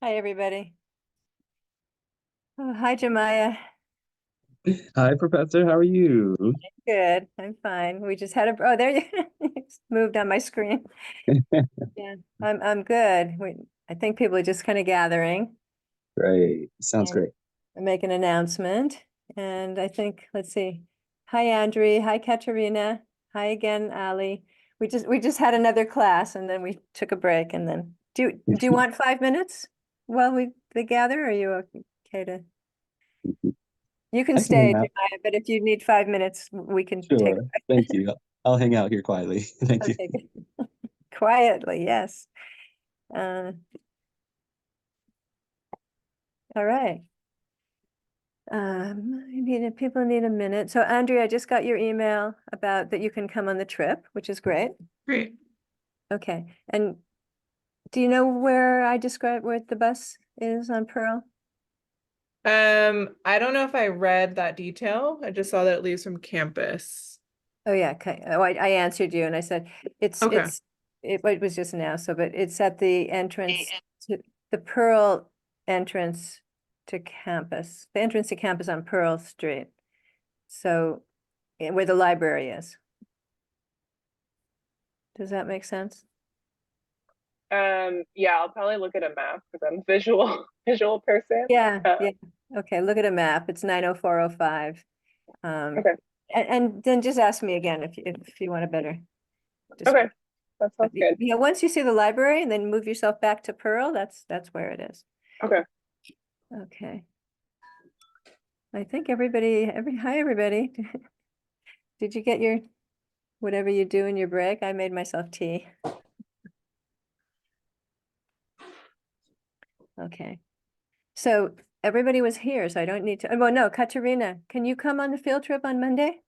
Hi, everybody. Oh, hi, Jemiah. Hi, Professor. How are you? Good. I'm fine. We just had oh, there you it's moved on my screen. Yeah, I'm good. I think people are just kind of gathering Great. Sounds and great. make an announcement. And I think, let's see. Hi, Andrea. Hi, Katerina. Hi again, Ali. We just had another class and then we took a break and then do you want 5 minutes while they gather? Or are you okay to? You can I can hang stay, out. Jemiah, but if you need 5 minutes, we can take. Sure. Thank you. I'll hang out here quietly. Thank you. Okay, good. Quietly, yes. Uh, all right. People need a minute. So Andrea, I just got your email about that you can come on the trip, which is great. Great. Okay. And do you know where I described where the bus is on Pearl? I don't know if I read that detail. I just saw that it leaves from campus. Oh yeah, okay. Oh, I answered you and I said Okay. it was just now, but it's at the entrance to the Pearl entrance to campus, the entrance to campus on Pearl Street. So where the library is. Does that make sense? Yeah, I'll probably look at a map because I'm a visual visual person. Yeah, Uh, yeah. Okay, look at a map. It's 90405. Um, okay, and then just ask me again if you want a better okay, description. that But sounds good. yeah, once you see the library and then move yourself back to Pearl, that's where it is. Okay, Okay. I think hi everybody. Did you get your whatever you do in your break? I made myself tea. Okay. So everybody was here, so I don't need to, well, no, Katerina, can you come on the field trip on Monday?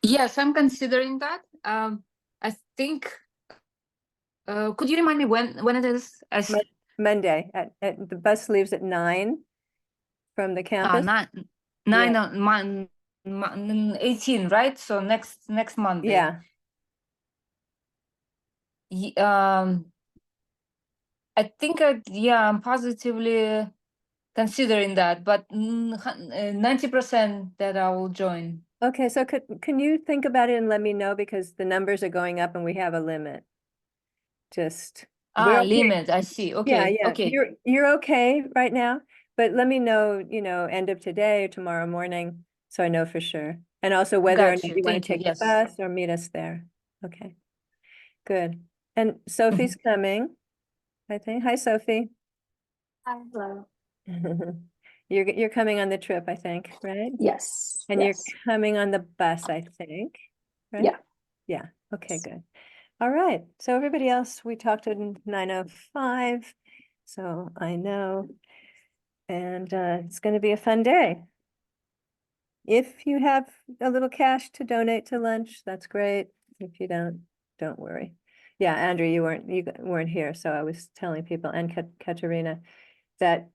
Yes, I'm considering that. I think. Could you remind me when it is? Monday at the bus leaves at 9 from the campus. Nine on mon, 18, right? So next Monday. Yeah. I think I'm positively considering that, but 90% that I will join. Okay, so can you think about it and let me know because the numbers are going up and we have a limit. Just we're okay. Limit. I see. Okay. Yeah. Okay. You're okay right now, but let me know, end of today or tomorrow morning, so I know for sure. And also whether or Got not you. you want to Thank you. take the Yes. bus or meet us there. Okay, good. And Sophie's coming, I think. Hi, Sophie. Hi, hello. You're coming on the trip, I think, right? Yes. And yes. you're coming on the bus, I think, right? Yeah. Yeah. Okay, good. All right. So everybody else, we talked at 9:05. So I know. And it's going to be a fun day. If you have a little cash to donate to lunch, that's great. If you don't worry. Yeah, Andrew, you weren't here, so I was telling people and Katerina that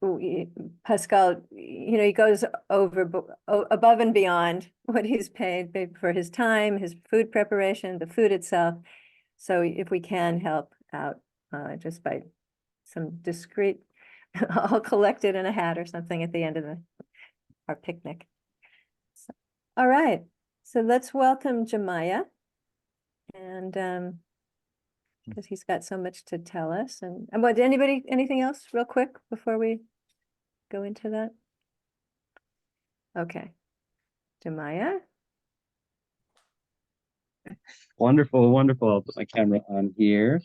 Pascal, he goes above and beyond what he's paid for his time, his food preparation, the food itself. So if we can help out just by some discreet, I'll collect it in a hat or something at the end of our picnic. So, all right, so let's welcome Jemiah, and because he's got so much to tell us. And what, anything else real quick before we go into that? Okay, Jemiah. Wonderful, wonderful. I'll put my camera on here.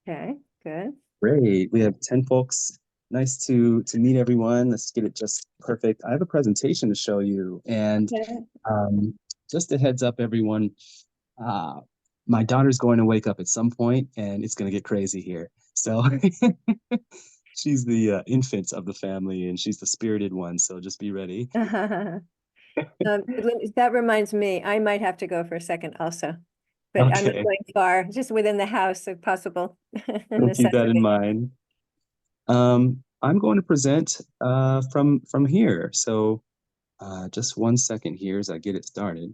Okay, good. Great. We have 10 folks. Nice to meet everyone. Let's get it just perfect. I have a presentation to show you. And Okay. just a heads up, everyone. My daughter's going to wake up at some point and it's going to get crazy here. So she's the infant of the family and she's the spirited one. So just be ready. That reminds me, I might have to go for a second also, but I'm not Okay. going far, just within the house if possible. We'll keep that in Necessity. mind. I'm going to present from here. So just 1 second here as I get it started.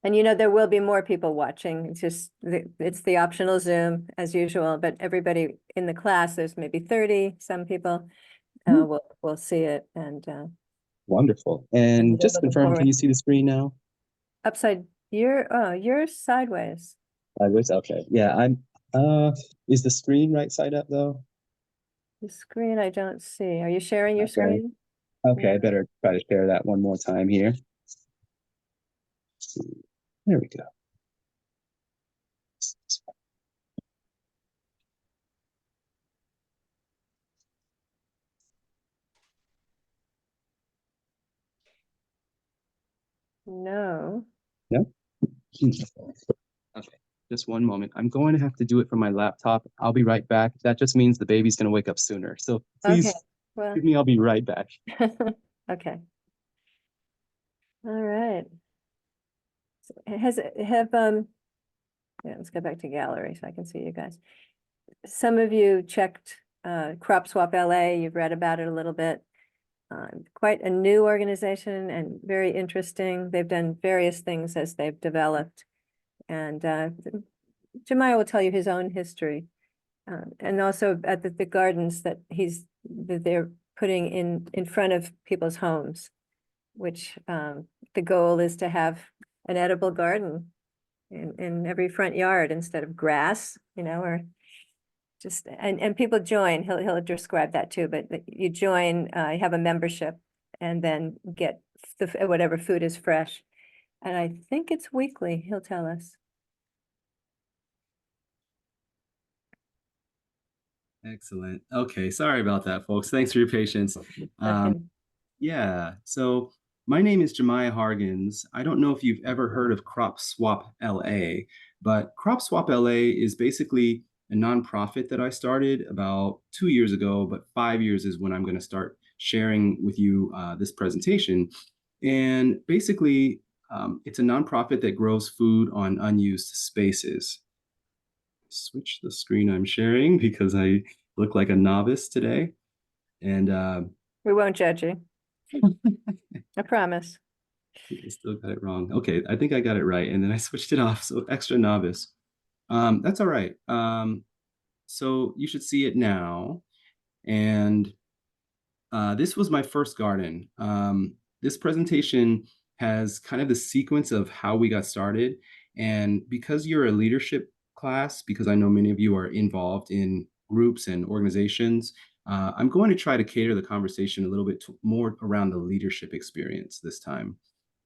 And there will be more people watching. It's just, it's the optional Zoom as usual, but everybody in the class, there's maybe 30, some people will see it and Wonderful. we're And just to looking confirm, forward. can you see the screen now? upside, you're sideways. Okay. Yeah, is the screen right side up though? The screen I don't see. Are you sharing your Okay. screen? Okay, Yeah. I better try to share that one more time here. There we go. No. No? Okay, just one moment. I'm going to have to do it from my laptop. I'll be right back. That just means the baby's going to wake up sooner. So please Okay, well, give me, I'll be right back. okay. All right. So yeah, let's go back to gallery so I can see you guys. Some of you checked Crop Swap LA, you've read about it a little bit. Quite a new organization and very interesting. They've done various things as they've developed. And Jemiah will tell you his own history. And also at the gardens that they're putting in front of people's homes, which the goal is to have an edible garden in every front yard instead of grass, or just, and people join, he'll describe that too, but you join, you have a membership and then get whatever food is fresh. And I think it's weekly, he'll tell us. Excellent. Okay, sorry about that, folks. Thanks for your patience. Okay. Yeah, so my name is Jemiah Hargens. I don't know if you've ever heard of Crop Swap LA, but Crop Swap LA is basically a nonprofit that I started about 2 years ago, but 5 years is when I'm going to start sharing with you this presentation. And basically, it's a nonprofit that grows food on unused spaces. Switch the screen I'm sharing because I look like a novice today. And We won't judge you. I promise. I still got it wrong. Okay, I think I got it right. And then I switched it off. So extra novice. That's all right. So you should see it now. And this was my first garden. This presentation has kind of the sequence of how we got started. And because you're a leadership class, because I know many of you are involved in groups and organizations, I'm going to try to cater the conversation a little bit more around the leadership experience this time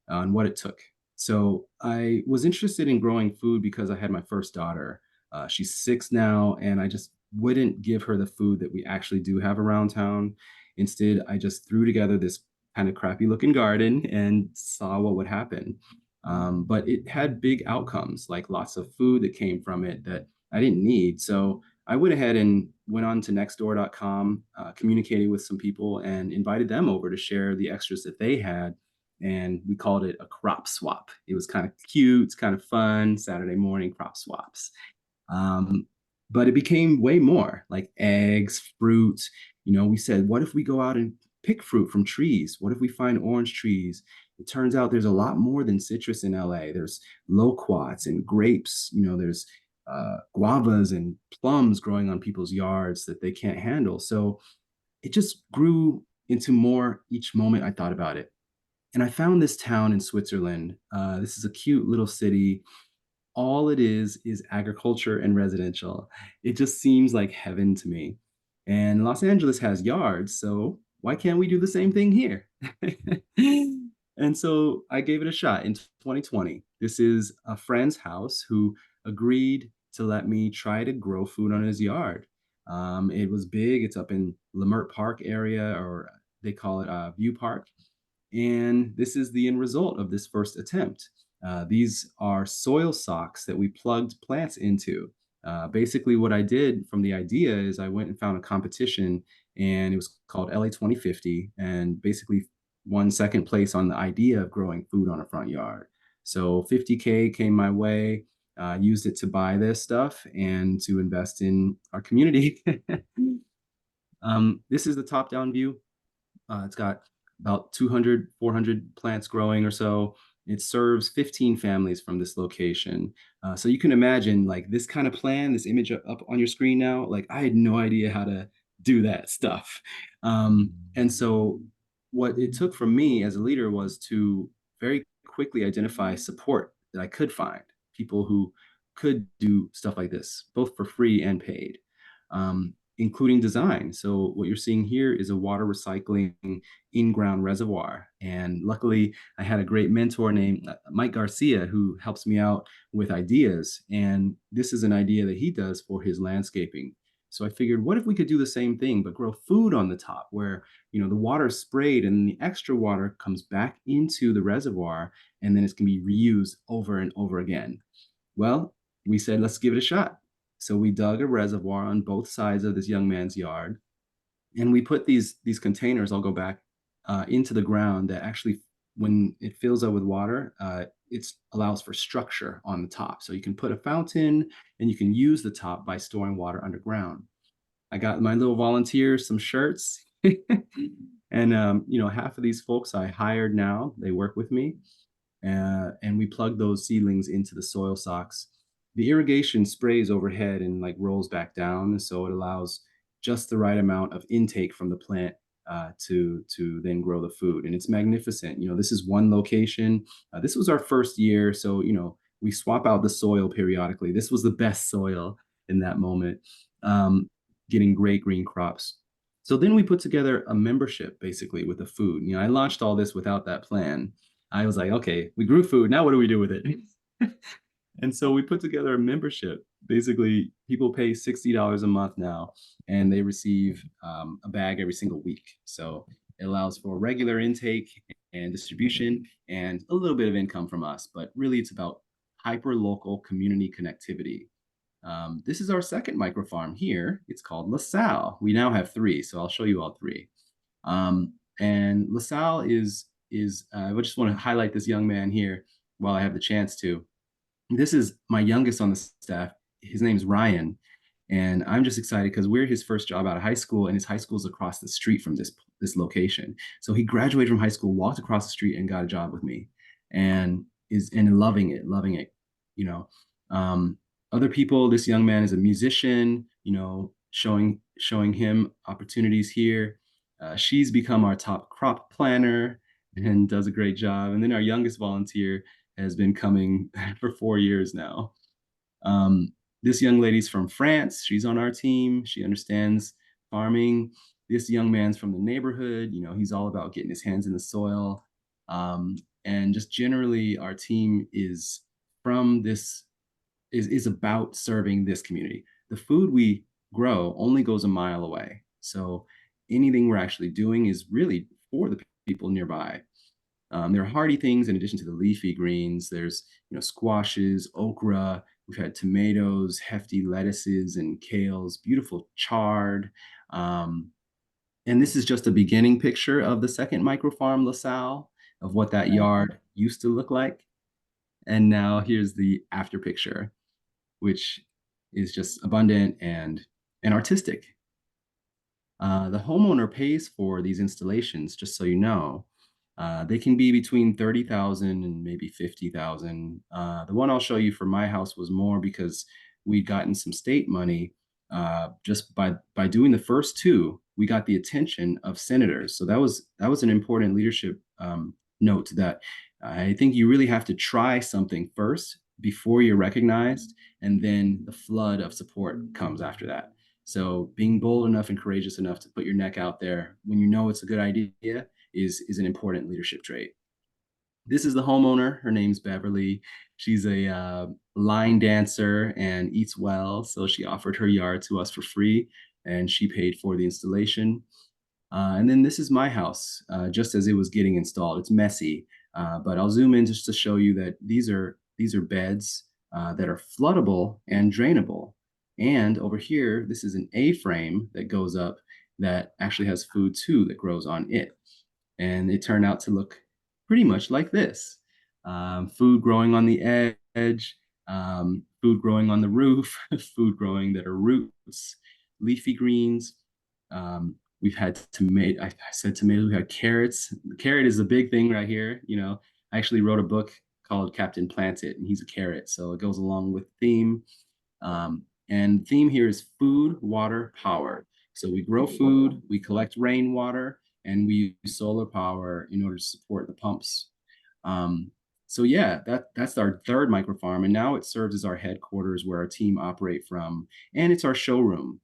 on what it took. So I was interested in growing food because I had my first daughter. She's 6 now, and I just wouldn't give her the food that we actually do have around town. Instead, I just threw together this kind of crappy looking garden and saw what would happen. But it had big outcomes, like lots of food that came from it that I didn't need. So I went ahead and went on to nextdoor.com, communicated with some people and invited them over to share the extras that they had. And we called it a crop swap. It was kind of cute, it's kind of fun, Saturday morning crop swaps. But it became way more, like eggs, fruit. We said, what if we go out and pick fruit from trees? What if we find orange trees? It turns out there's a lot more than citrus in LA. There's loquats and grapes. There's guavas and plums growing on people's yards that they can't handle. So it just grew into more each moment I thought about it. And I found this town in Switzerland. This is a cute little city. All it is agriculture and residential. It just seems like heaven to me. And Los Angeles has yards, so why can't we do the same thing here? And so I gave it a shot in 2020. This is a friend's house who agreed to let me try to grow food on his yard. It was big. It's up in Leimert Park area, or they call it View Park. And this is the end result of this first attempt. These are soil socks that we plugged plants into. Basically, what I did from the idea is I went and found a competition, and it was called LA 2050, and basically won second place on the idea of growing food on a front yard. So 50K came my way, used it to buy this stuff and to invest in our community. This is the top-down view. It's got about 200, 400 plants growing or so. It serves 15 families from this location. So you can imagine like this kind of plan, this image up on your screen now, like I had no idea how to do that stuff. And so what it took from me as a leader was to very quickly identify support that I could find, people who could do stuff like this, both for free and paid, including design. So what you're seeing here is a water recycling in-ground reservoir. And luckily, I had a great mentor named Mike Garcia who helps me out with ideas. And this is an idea that he does for his landscaping. So I figured, what if we could do the same thing, but grow food on the top where, the water is sprayed and the extra water comes back into the reservoir and then it can be reused over and over again. Well, we said, let's give it a shot. So we dug a reservoir on both sides of this young man's yard, and we put these containers, I'll go back, into the ground that actually, when it fills up with water, it allows for structure on the top. So you can put a fountain and you can use the top by storing water underground. I got my little volunteers some shirts. And half of these folks I hired now, they work with me. And we plug those seedlings into the soil socks. The irrigation sprays overhead and like rolls back down, so it allows just the right amount of intake from the plant to then grow the food. And it's magnificent. This is one location. This was our first year, so we swap out the soil periodically. This was the best soil in that moment, getting great green crops. So then we put together a membership basically with the food. I launched all this without that plan. I was like, okay, we grew food. Now what do we do with it? And so we put together a membership. Basically, people pay $60 a month now, and they receive a bag every single week. So it allows for regular intake and distribution and a little bit of income from us. But really, it's about hyper-local community connectivity. This is our second microfarm here. It's called LaSalle. We now have 3, so I'll show you all 3. And LaSalle is I just want to highlight this young man here while I have the chance to. This is my youngest on the staff. His name's Ryan. And I'm just excited because we're his first job out of high school, and his high school is across the street from this location. So he graduated from high school, walked across the street, and got a job with me, and is loving it. Other people, this young man is a musician, showing him opportunities here. She's become our top crop planner and does a great job. And then our youngest volunteer has been coming for 4 years now. This young lady's from France. She's on our team. She understands farming. This young man's from the neighborhood. He's all about getting his hands in the soil. And just generally, our team is about serving this community. The food we grow only goes a mile away. So anything we're actually doing is really for the people nearby. There are hardy things in addition to the leafy greens. There's, squashes, okra. We've had tomatoes, hefty lettuces and kales, beautiful chard. And this is just a beginning picture of the second microfarm, LaSalle, of what that yard used to look like. And now here's the after picture, which is just abundant and artistic. The homeowner pays for these installations, just so you know. They can be between 30,000 and maybe 50,000. The one I'll show you for my house was more because we'd gotten some state money. Just by doing the first 2, we got the attention of senators. So that was an important leadership note, that I think you really have to try something first before you're recognized, and then the flood of support comes after that. So being bold enough and courageous enough to put your neck out there when you know it's a good idea is an important leadership trait. This is the homeowner. Her name's Beverly. She's a line dancer and eats well. So she offered her yard to us for free, and she paid for the installation. And then this is my house, just as it was getting installed. It's messy, but I'll zoom in just to show you that these are beds that are floodable and drainable. And over here, this is an A-frame that goes up that actually has food too that grows on it. And it turned out to look pretty much like this. Food growing on the edge, food growing on the roof, food growing that are roots, leafy greens. We've had tomato. I said tomatoes. We had carrots. The carrot is a big thing right here. I actually wrote a book called Captain Plant It, and he's a carrot, so it goes along with the theme. And the theme here is food, water, power. So we grow food, we collect rainwater, and we use solar power in order to support the pumps. So yeah, that's our third microfarm, and now it serves as our headquarters where our team operate from, and it's our showroom.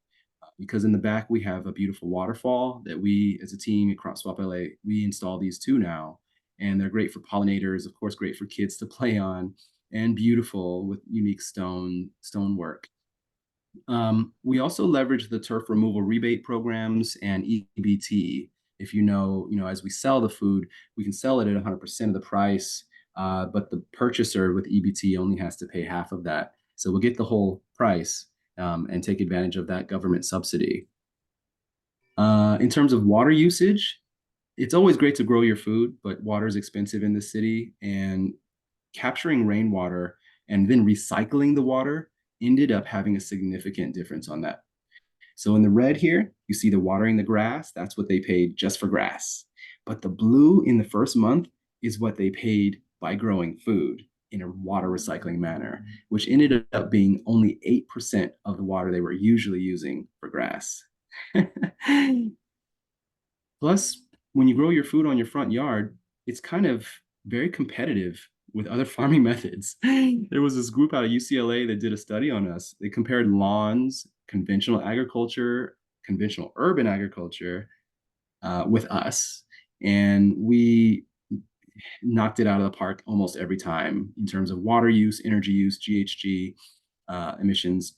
Because in the back we have a beautiful waterfall that we, as a team across Swap LA, we install these two now, and they're great for pollinators, of course, great for kids to play on, and beautiful with unique stonework. We also leverage the turf removal rebate programs and EBT. If you know, as we sell the food, we can sell it at 100% of the price, but the purchaser with EBT only has to pay half of that. So we'll get the whole price and take advantage of that government subsidy. In terms of water usage, it's always great to grow your food, but water is expensive in the city, and capturing rainwater and then recycling the water ended up having a significant difference on that. So in the red here, you see the watering the grass. That's what they paid just for grass. But the blue in the first month is what they paid by growing food in a water recycling manner, which ended up being only 8% of the water they were usually using for grass. Plus, when you grow your food on your front yard, it's kind of very competitive with other farming methods. There was this group out of UCLA that did a study on us. They compared lawns, conventional agriculture, conventional urban agriculture with us. And we knocked it out of the park almost every time in terms of water use, energy use, GHG emissions,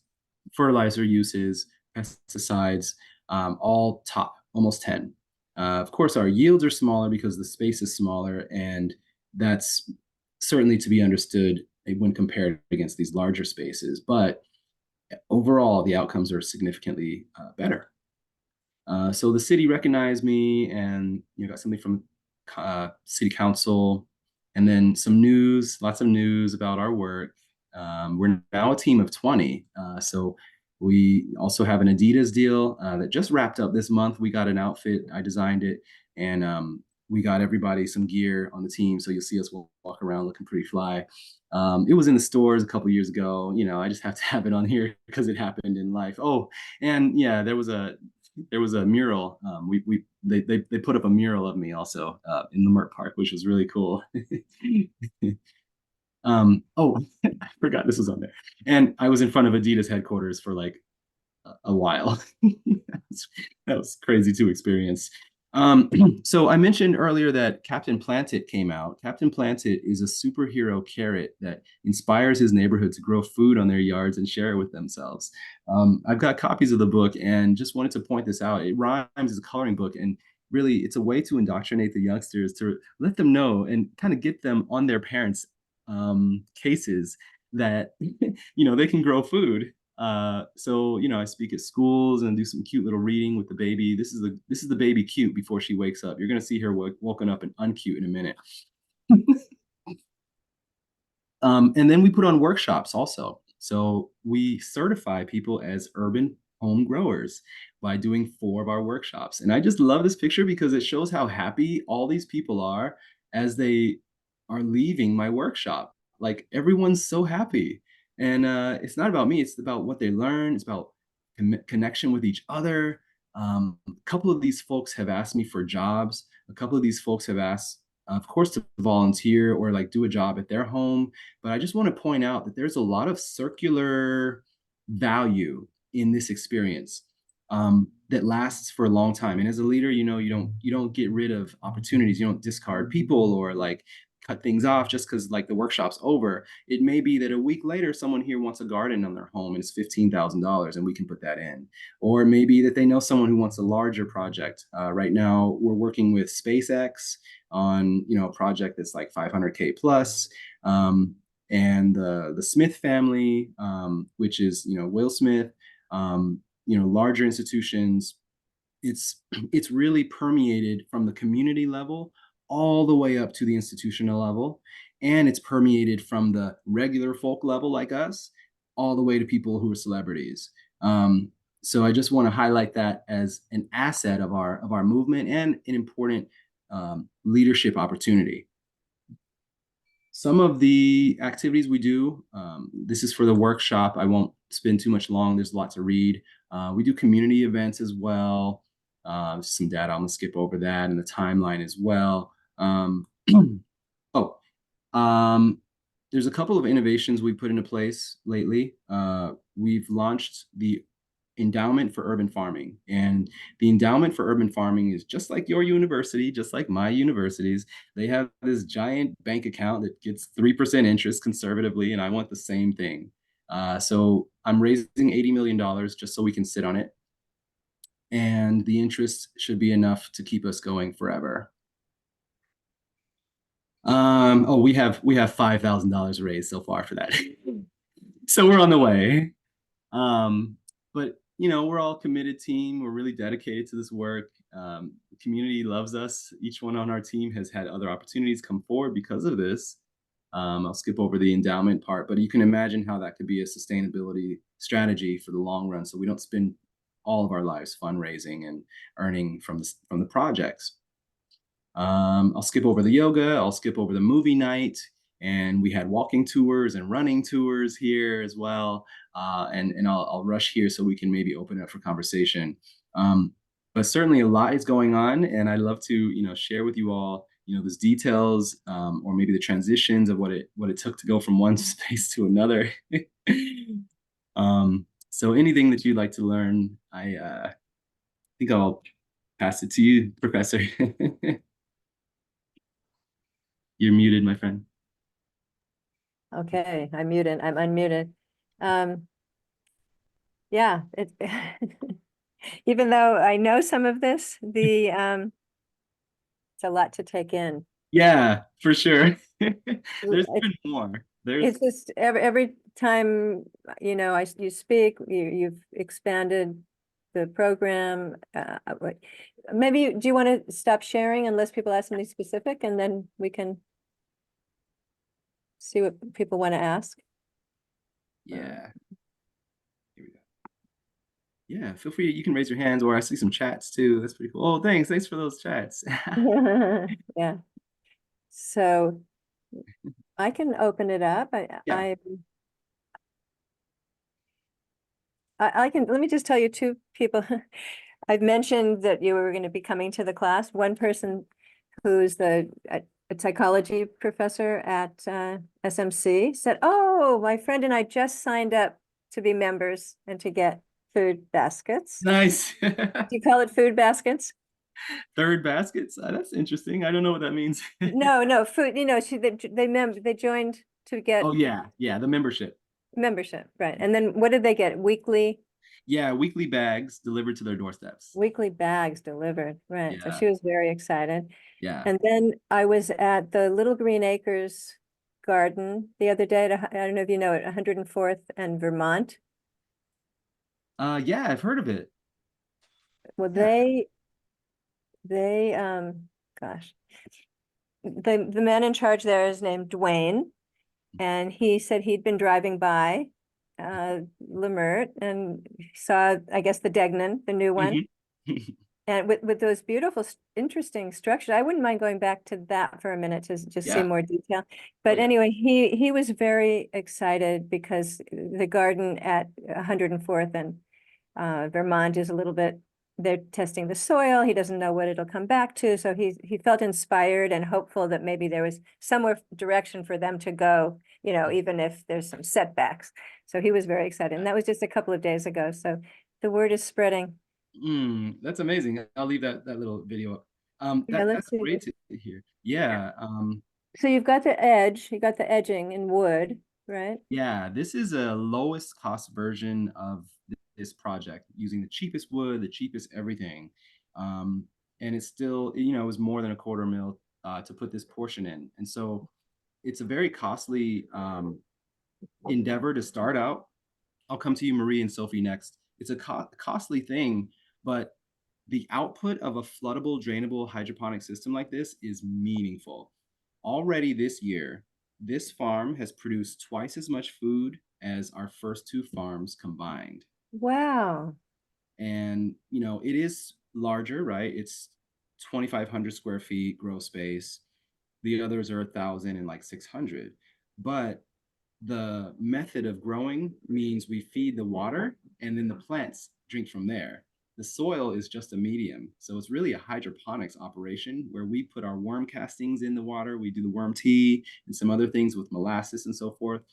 fertilizer uses, pesticides, all top, almost 10. Of course, our yields are smaller because the space is smaller, and that's certainly to be understood when compared against these larger spaces. But overall, the outcomes are significantly better. So the city recognized me, and got something from city council, and then some news, lots of news about our work. We're now a team of 20. So we also have an Adidas deal that just wrapped up this month. We got an outfit, I designed it, and we got everybody some gear on the team. So you'll see us walk around looking pretty fly. It was in the stores a couple years ago. I just have to have it on here because it happened in life. Oh, and yeah, there was a mural. They put up a mural of me also in the Mert Park, which was really cool. Oh, I forgot this was on there. And I was in front of Adidas headquarters for like a while. That was crazy to experience. So I mentioned earlier that Captain Plant It came out. Captain Plant It is a superhero carrot that inspires his neighborhood to grow food on their yards and share it with themselves. I've got copies of the book and just wanted to point this out. It rhymes as a coloring book, and really it's a way to indoctrinate the youngsters, to let them know and kind of get them on their parents' cases that they can grow food. So I speak at schools and do some cute little reading with the baby. This is the baby cute before she wakes up. You're gonna see her woken up and uncute in a minute. And then we put on workshops also. So we certify people as urban home growers by doing 4 of our workshops. And I just love this picture because it shows how happy all these people are as they are leaving my workshop. Like, everyone's so happy. And it's not about me, it's about what they learn. It's about connection with each other. A couple of these folks have asked me for jobs. A couple of these folks have asked, of course, to volunteer or like do a job at their home. But I just want to point out that there's a lot of circular value in this experience that lasts for a long time. And as a leader, you don't get rid of opportunities. You don't discard people or like cut things off just because like the workshop's over. It may be that a week later, someone here wants a garden on their home and it's $15,000 and we can put that in. Or it may be that they know someone who wants a larger project. Right now, we're working with SpaceX on a project that's like 500K plus. And the Smith family, which is Will Smith, larger institutions. It's really permeated from the community level all the way up to the institutional level, and it's permeated from the regular folk level like us all the way to people who are celebrities. So I just want to highlight that as an asset of our movement and an important leadership opportunity. some of the activities we do, this is for the workshop. I won't spend too much long. There's a lot to read. We do community events as well. Some data, I'm gonna skip over that and the timeline as well. Oh, there's a couple of innovations we put into place lately. We've launched the Endowment for Urban Farming. And the Endowment for Urban Farming is just like your university, just like my universities. They have this giant bank account that gets 3% interest conservatively, and I want the same thing. So I'm raising $80 million just so we can sit on it. And the interest should be enough to keep us going forever. Oh, we have $5,000 raised so far for that. So we're on the way. But you know, we're all a committed team. We're really dedicated to this work. The community loves us. Each one on our team has had other opportunities come forward because of this. I'll skip over the endowment part, but you can imagine how that could be a sustainability strategy for the long run. So we don't spend all of our lives fundraising and earning from the projects. I'll skip over the yoga. I'll skip over the movie night. And we had walking tours and running tours here as well. And I'll rush here so we can maybe open up for conversation. But certainly a lot is going on, and I'd love to share with you all those details, or maybe the transitions of what it took to go from one space to another. So anything that you'd like to learn, I think I'll pass it to you, Professor. You're muted, my friend. Okay, I'm muted. I'm unmuted. Yeah, it even though I know some of this, it's a lot to take in. Yeah, for sure. There's It- even more. There's It's just every time, you speak, you've expanded the program. Maybe, do you want to stop sharing unless people ask something specific, and then we can see what people want to ask? yeah. Here we go. Yeah, feel free. You can raise your hands, or I see some chats too. That's pretty cool. Oh, thanks. Thanks for those chats. Yeah. So I can open it up. Yeah. I can, let me just tell you two people. I've mentioned that you were going to be coming to the class. One person who's a psychology professor at SMC said, "Oh, my friend and I just signed up to be members and to get food baskets." Nice. Do you call it food baskets? Third baskets. That's interesting. I don't know what that means. No, food, they joined to get Oh yeah, the membership. membership, right? And then what did they get? Yeah, weekly bags delivered to their doorsteps. Weekly bags delivered, right? So Yeah. she was very excited. Yeah. And then I was at the Little Green Acres garden the other day I don't know if you know it, 104th and Vermont. Yeah, I've heard of it. Well, Yeah. gosh, the man in charge there is named Dwayne, and he said he'd been driving by Lemert and saw, I guess, the Degnan, the new one. Mhm. And with those beautiful, interesting structures, I wouldn't mind going back to that for a minute to just see Yeah. more detail. But yeah. anyway, he was very excited because the garden at 104th and Vermont is a little bit, they're testing the soil. He doesn't know what it'll come back to. So he felt inspired and hopeful that maybe there was somewhere direction for them to go, even if there's some setbacks. So he was very excited. And that was just a couple of days ago. So the word is spreading. That's amazing. I'll leave that little video up. Yeah, let's That's see. great to hear. Yeah. So you've got the edge, you got the edging in wood, right? Yeah, this is a lowest cost version of this project using the cheapest wood, the cheapest everything. And it's still, it was more than $250,000 to put this portion in. And so it's a very costly endeavor to start out. I'll come to you, Marie and Sophie, next. It's a costly thing, but the output of a floodable, drainable hydroponic system like this is meaningful. Already this year, this farm has produced twice as much food as our first two farms combined. Wow. And, it is larger, right? It's 2,500 square feet grow space. The others are 1,000 and like 600. But the method of growing means we feed the water and then the plants drink from there. The soil is just a medium. So it's really a hydroponics operation where we put our worm castings in the water. We do the worm tea and some other things with molasses and so forth.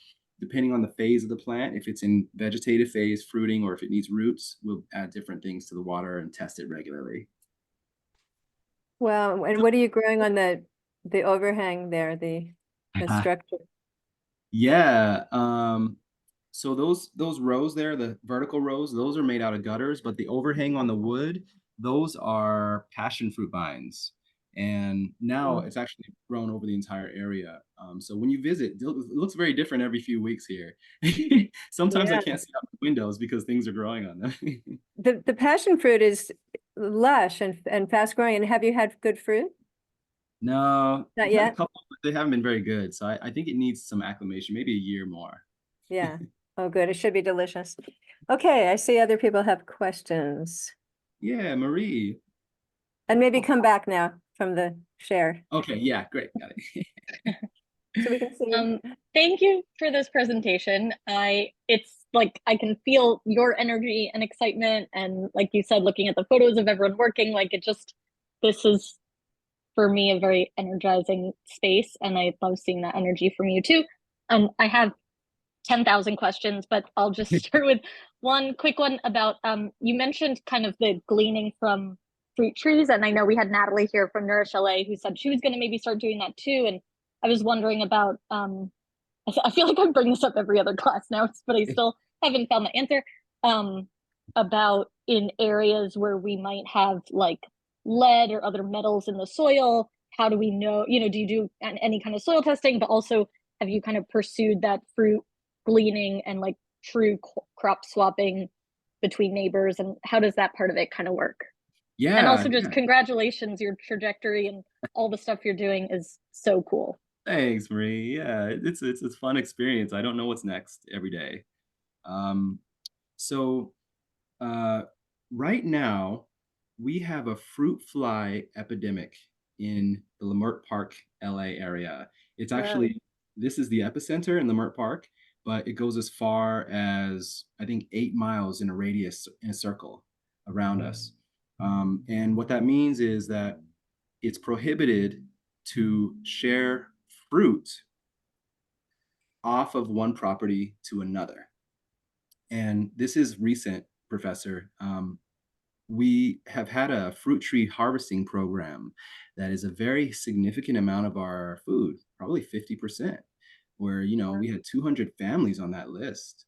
Depending on the phase of the plant, if it's in vegetative phase, fruiting, or if it needs roots, we'll add different things to the water and test it regularly. Well, and what are you growing on the overhang there, the structure? Yeah. So those rows there, the vertical rows, those are made out of gutters, but the overhang on the wood, those are passion fruit vines. And now it's actually grown over the entire area. So when you visit, it looks very different every few weeks here. Sometimes I Yeah. can't see out the windows because things are growing on them. The passion fruit is lush and fast growing. And have you had good fruit? No, Not we've had a yet? couple, but they haven't been very good. So I think it needs some acclimation, maybe a year more. Yeah. Oh, good. It should be delicious. Okay, I see other people have questions. Yeah, Marie. And maybe come back now from the share Okay, yeah, great. Got it. so we can see you. Thank you for this presentation. It's like I can feel your energy and excitement, and like you said, looking at the photos of everyone working, like this is for me a very energizing space, and I love seeing that energy from you too. I have 10,000 questions, but I'll just start with one quick one about you mentioned kind of the gleaning from fruit trees, and I know we had Natalie here from Nourish LA who said she was going to maybe start doing that too, and I was wondering about I feel like I bring this up every other class now, but I still haven't found the answer about in areas where we might have like lead or other metals in the soil. How do we know, do you do any kind of soil testing, but also have you kind of pursued that fruit gleaning and like true crop swapping between neighbors, and how does that part of it kind of work? Yeah. And also just congratulations, your trajectory and all the stuff you're doing is so cool. Thanks, Marie. Yeah, it's a fun experience. I don't know what's next every day. So right now we have a fruit fly epidemic in the Leimert Park, LA area. It's actually, this is the epicenter in Leimert Park, but it goes as far as I think 8 miles in a radius in a circle around us. And what that means is that it's prohibited to share fruit off of one property to another. And this is recent, Professor. We have had a fruit tree harvesting program that is a very significant amount of our food, probably 50%, where, we had 200 families on that list.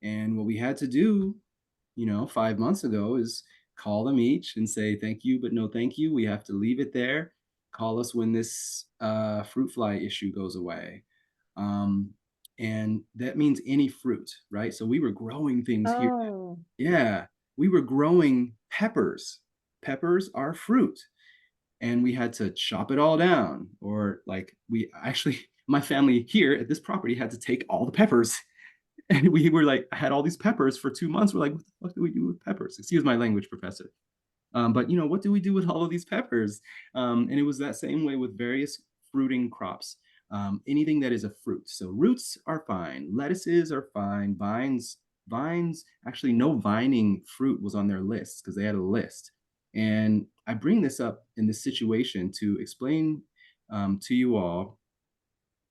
And what we had to do, 5 months ago is call them each and say, thank you, but no thank you. We have to leave it there. Call us when this fruit fly issue goes away. And that means any fruit, right? So we were growing things here. Yeah, we were growing peppers. Peppers are fruit. And we had to chop it all down. Or like my family here at this property had to take all the peppers. And we were like, I had all these peppers for 2 months. We're like, what the fuck do we do with peppers? Excuse my language, Professor. But what do we do with all of these peppers? And it was that same way with various fruiting crops. Anything that is a fruit. So roots are fine. Lettuces are fine. Vines, actually no vining fruit was on their list because they had a list. And I bring this up in this situation to explain to you all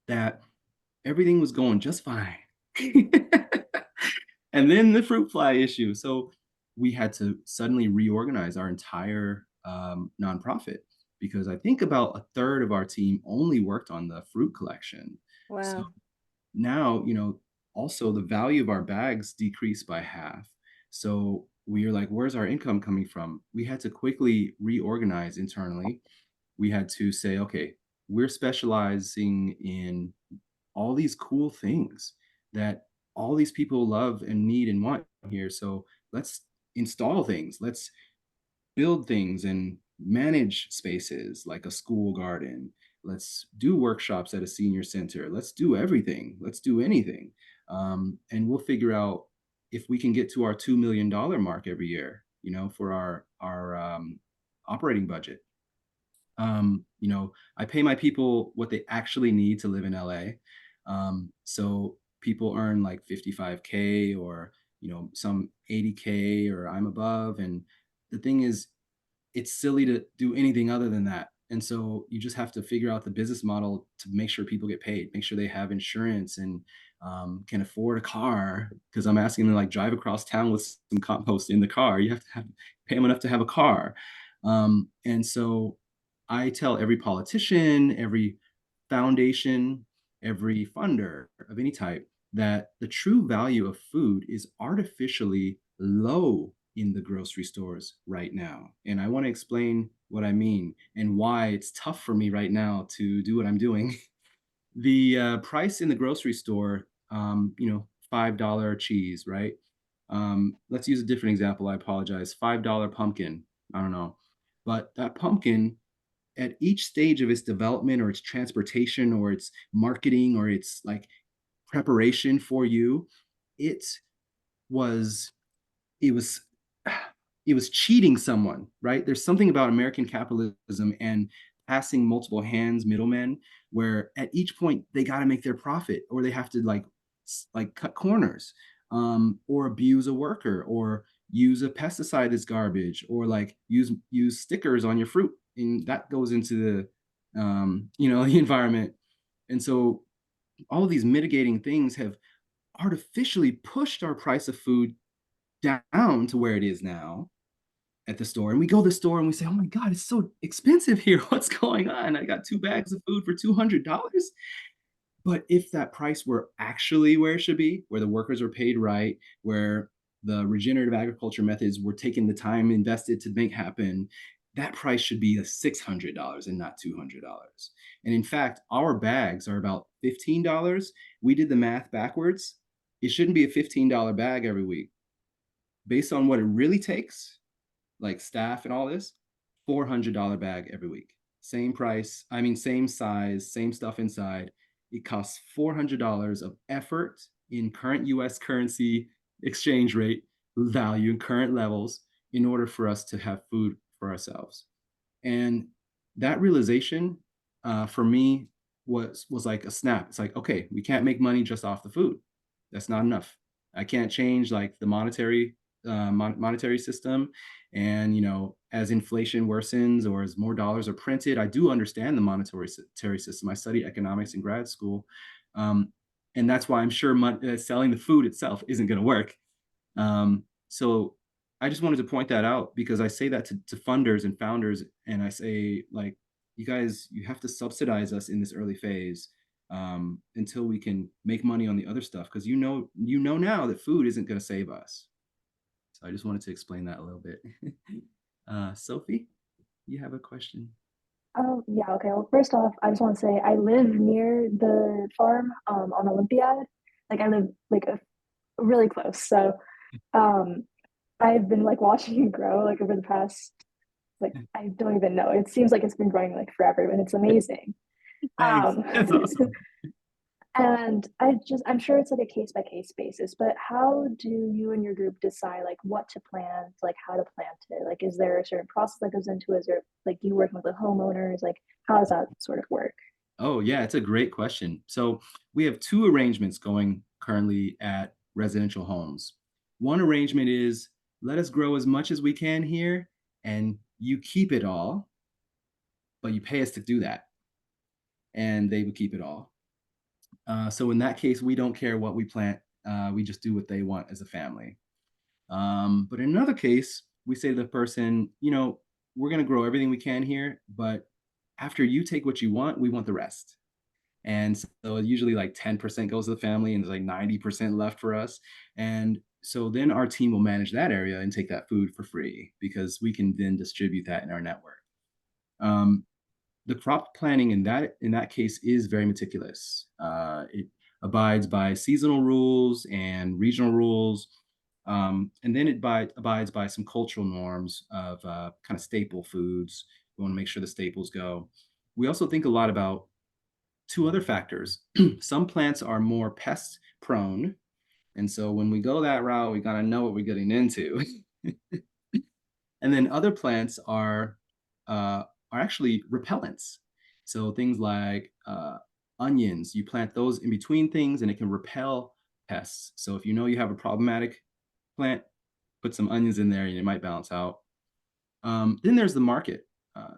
that everything was going just fine. And then the fruit fly issue. So we had to suddenly reorganize our entire nonprofit because I think about a third of our team only worked on the fruit collection. Wow. So now, also the value of our bags decreased by half. So we were like, where's our income coming from? We had to quickly reorganize internally. We had to say, okay, we're specializing in all these cool things that all these people love and need and want here. So let's install things. Let's build things and manage spaces like a school garden. Let's do workshops at a senior center. Let's do everything. Let's do anything. And we'll figure out if we can get to our $2 million mark every year, for our operating budget. You know, I pay my people what they actually need to live in LA. So people earn like 55K or, you know, some 80K or I'm above. And the thing is, it's silly to do anything other than that. And so you just have to figure out the business model to make sure people get paid, make sure they have insurance and can afford a car. Because I'm asking them to like drive across town with some compost in the car. You have to pay them enough to have a car. And so I tell every politician, every foundation, every funder of any type that the true value of food is artificially low in the grocery stores right now. And I want to explain what I mean and why it's tough for me right now to do what I'm doing. The price in the grocery store, you know, $5 cheese, right? Let's use a different example. I apologize. $5 pumpkin. I don't know. But that pumpkin at each stage of its development or its transportation or its marketing or its like preparation for you, it was it was it was cheating someone, right? There's something about American capitalism and passing multiple hands, middlemen, where at each point they got to make their profit, or they have to like cut corners, or abuse a worker, or use a pesticide that's garbage, or like use stickers on your fruit, and that goes into the you know, the environment. And so all of these mitigating things have artificially pushed our price of food down to where it is now at the store. And we go to the store and we say, oh my God, it's so expensive here. What's going on? I got 2 bags of food for $200. But if that price were actually where it should be, where the workers are paid right, where the regenerative agriculture methods were taking the time invested to make happen, that price should be $600 and not $200. And in fact, our bags are about $15. We did the math backwards. It shouldn't be a $15 bag every week. Based on what it really takes, like staff and all this, $400 bag every week. Same price, I mean, same size, same stuff inside. It costs $400 of effort in current US currency exchange rate value and current levels in order for us to have food for ourselves. And that realization for me was like a snap. It's like, okay, we can't make money just off the food. That's not enough. I can't change like the monetary system. And, you know, as inflation worsens or as more dollars are printed, I do understand the monetary system. I studied economics in grad school. And that's why I'm sure selling the food itself isn't going to work. So I just wanted to point that out, because I say that to funders and founders. And I say, like, you guys, you have to subsidize us in this early phase until we can make money on the other stuff. Because you know now that food isn't going to save us. So I just wanted to explain that a little bit. Sophie, you have a question? Oh, yeah, okay. Well, first off, I just want to say I live near the farm on Olympiad. Like I live like really close. So I've been like watching it grow like over the past like I don't even know. It seems like it's been growing like forever and it's amazing. Thanks. That's awesome. And I'm sure it's like a case by case basis, but how do you and your group decide like what to plant, like how to plant it? Like, is there a certain process that goes into it? Is there like you working with the homeowners? Like, how does that sort of work? Oh, yeah, it's a great question. So we have 2 arrangements going currently at residential homes. One arrangement is, let us grow as much as we can here, and you keep it all, but you pay us to do that. And they would keep it all. So in that case, we don't care what we plant. We just do what they want as a family. But in another case, we say to the person, you know, we're going to grow everything we can here, but after you take what you want, we want the rest. And so usually like 10% goes to the family and there's like 90% left for us. And so then our team will manage that area and take that food for free, because we can then distribute that in our network. The crop planning in that case is very meticulous. It abides by seasonal rules and regional rules. And then it abides by some cultural norms of kind of staple foods. We want to make sure the staples go. We also think a lot about 2 other factors. Some plants are more pest prone. And so when we go that route, we got to know what we're getting into. And then other plants are are actually repellents. So things like onions, you plant those in between things and it can repel pests. So if you know you have a problematic plant, put some onions in there and it might balance out. Then there's the market.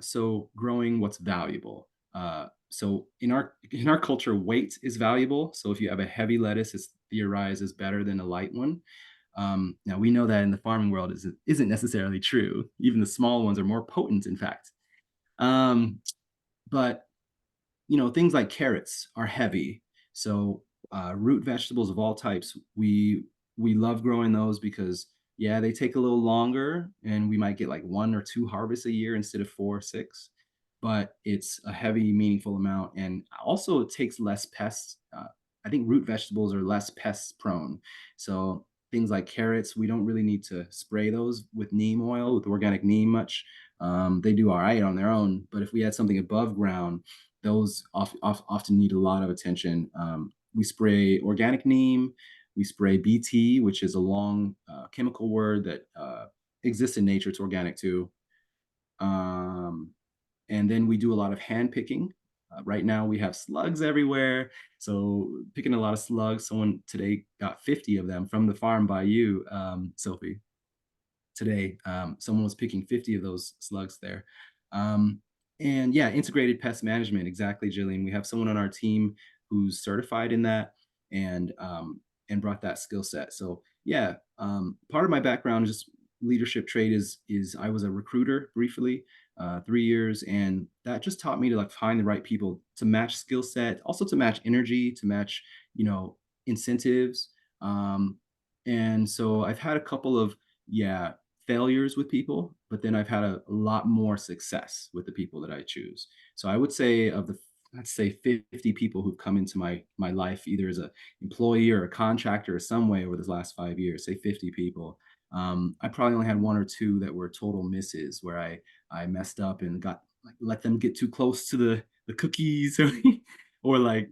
So growing what's valuable. So in our culture, weight is valuable. So if you have a heavy lettuce, it's theorized is better than a light one. Now we know that in the farming world isn't necessarily true. Even the small ones are more potent, in fact. But things like carrots are heavy. So root vegetables of all types, we love growing those because yeah, they take a little longer and we might get like 1 or 2 harvests a year instead of 4 or 6, but it's a heavy, meaningful amount. And also it takes less pests. I think root vegetables are less pest prone. So things like carrots, we don't really need to spray those with neem oil, with organic neem much. They do all right on their own, but if we had something above ground, those often need a lot of attention. We spray organic neem, we spray BT, which is a long chemical word that exists in nature. It's organic too. And then we do a lot of hand picking. Right now we have slugs everywhere. So picking a lot of slugs. Someone today got 50 of them from the farm by you, Sophie. Today, someone was picking 50 of those slugs there. And yeah, integrated pest management. Exactly, Jillian. We have someone on our team who's certified in that and brought that skill set. So yeah, part of my background, just leadership trait is I was a recruiter briefly, 3 years, and that just taught me to like find the right people to match skill set, also to match energy, to match, incentives. And so I've had a couple of, failures with people, but then I've had a lot more success with the people that I choose. So I would say let's say 50 people who've come into my life, either as an employee or a contractor or some way over the last 5 years, say 50 people. I probably only had 1 or 2 that were total misses where I messed up and let them get too close to the cookies or like,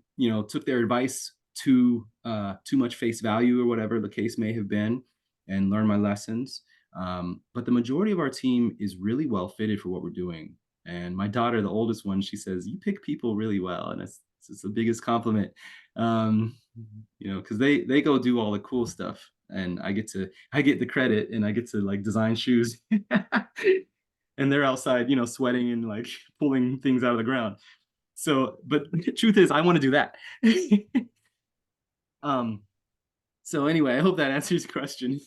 took their advice too much face value or whatever the case may have been, and learned my lessons. But the majority of our team is really well fitted for what we're doing. And my daughter, the oldest one, she says, you pick people really well. And it's the biggest compliment, because they go do all the cool stuff. And I get the credit and I get to like design shoes and they're outside, sweating and like pulling things out of the ground. So, but the truth is I want to do that. So anyway, I hope that answers your question.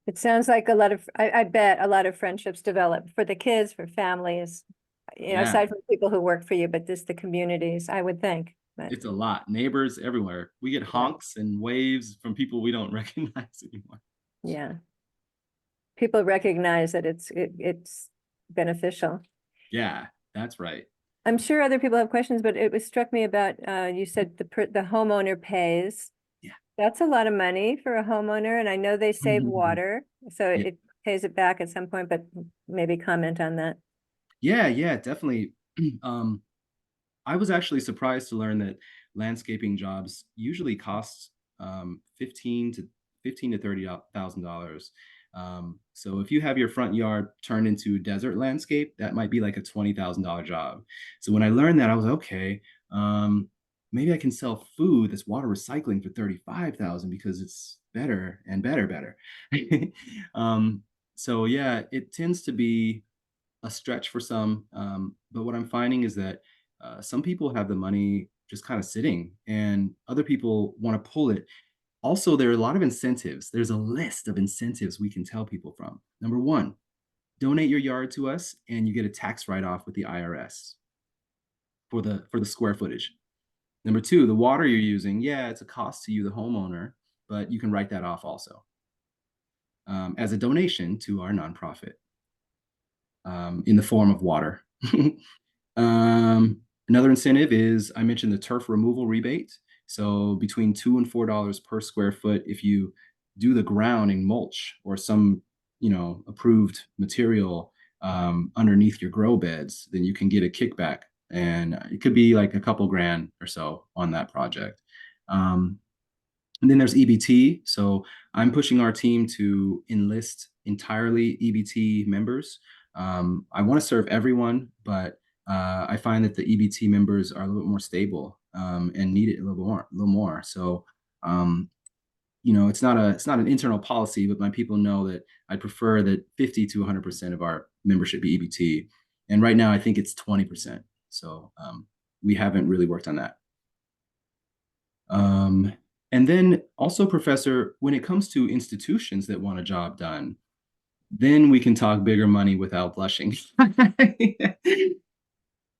It sounds like I bet a lot of friendships develop for the kids, for families, Yeah. aside from people who work for you, but just the communities, I would think. But It's a lot. Neighbors everywhere. We get honks and waves from people we don't recognize anymore. yeah. People recognize that it's beneficial. Yeah, that's right. I'm sure other people have questions, but it was struck me about, you said the homeowner pays. Yeah. That's a lot of money for a homeowner, and I know they save Mhm. water, so Yeah. it pays it back at some point, but maybe comment on that. Yeah, definitely. I was actually surprised to learn that landscaping jobs usually cost $15,000 to $30,000. So if you have your front yard turned into desert landscape, that might be like a $20,000 job. So when I learned that, I was okay. Maybe I can sell food that's water recycling for $35,000 because it's better and better. So yeah, it tends to be a stretch for some. But what I'm finding is that some people have the money just kind of sitting and other people want to pull it. Also, there are a lot of incentives. There's a list of incentives we can tell people from. Number 1, donate your yard to us and you get a tax write-off with the IRS for the square footage. Number 2, the water you're using, it's a cost to you, the homeowner, but you can write that off also as a donation to our nonprofit. In the form of water. Another incentive is, I mentioned the turf removal rebate. So between $2 and $4 per square foot, if you do the ground in mulch or some, approved material underneath your grow beds, then you can get a kickback. And it could be like a couple grand or so on that project. And then there's EBT. So I'm pushing our team to enlist entirely EBT members. I want to serve everyone, but I find that the EBT members are a little bit more stable and need it a little more. So, you know, it's not an internal policy, but my people know that I prefer that 50 to 100% of our membership be EBT. And right now I think it's 20%. So we haven't really worked on that. And then also, Professor, when it comes to institutions that want a job done, then we can talk bigger money without blushing.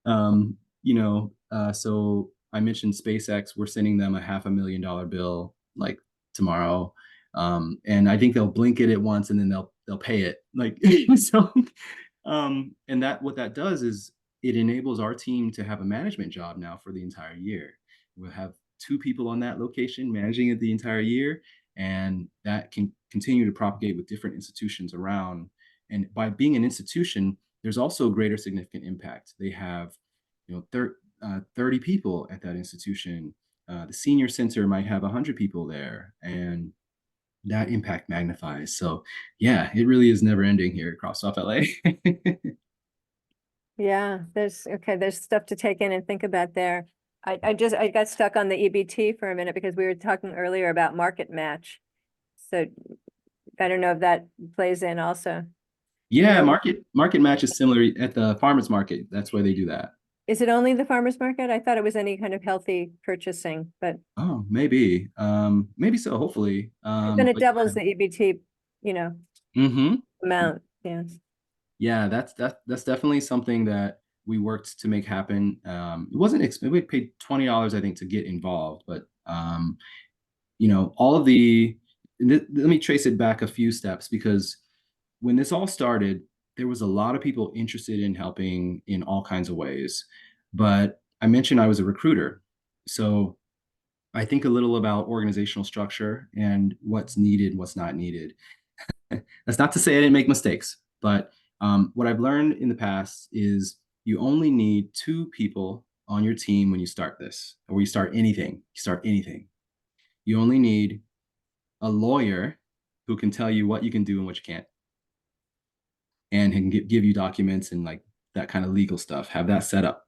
You know, so I mentioned SpaceX, we're sending them a $500,000 bill like tomorrow. And I think they'll blink it at once and then they'll pay it. Like so and that what that does is it enables our team to have a management job now for the entire year. We'll have 2 people on that location managing it the entire year, and that can continue to propagate with different institutions around. And by being an institution, there's also greater significant impact. They have, you know, 30 people at that institution. The senior center might have 100 people there, and that impact magnifies. So yeah, it really is never ending here at CrossSoft LA. Yeah, there's stuff to take in and think about there. I got stuck on the EBT for a minute because we were talking earlier about market match. So I don't know if that plays in also. Yeah, No. market match is similar at the farmers market. That's why they do that. Is it only the farmer's market? I thought it was any kind of healthy purchasing, but Oh, maybe. Maybe so, hopefully. then it doubles the EBT, you know, amount. Yeah. Yeah, that's definitely something that we worked to make happen. It wasn't expensive. We paid $20, I think, to get involved, but you know, all of let me trace it back a few steps, because when this all started, there was a lot of people interested in helping in all kinds of ways. But I mentioned I was a recruiter. So I think a little about organizational structure and what's needed, what's not needed. That's not to say I didn't make mistakes, but what I've learned in the past is you only need 2 people on your team when you start this, or you start anything. You only need a lawyer who can tell you what you can do and what you can't, and can give you documents and like that kind of legal stuff, have that set up.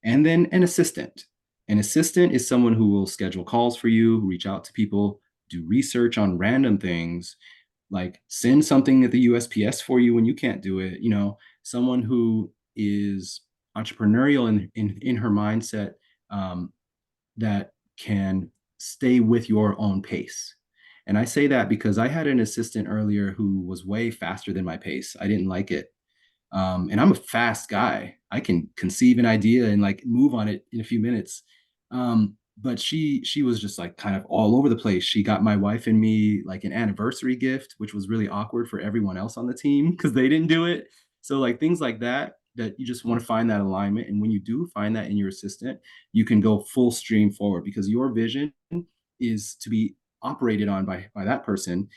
And then an assistant. An assistant is someone who will schedule calls for you, reach out to people, do research on random things, like send something at the USPS for you when you can't do it. You know, someone who is entrepreneurial in her mindset, that can stay with your own pace. And I say that because I had an assistant earlier who was way faster than my pace. I didn't like it. And I'm a fast guy. I can conceive an idea and like move on it in a few minutes. But she was just like kind of all over the place. She got my wife and me like an anniversary gift, which was really awkward for everyone else on the team because they didn't do it. So like things like that you just want to find that alignment. And when you do find that in your assistant, you can go full stream forward, because your vision is to be operated on by that person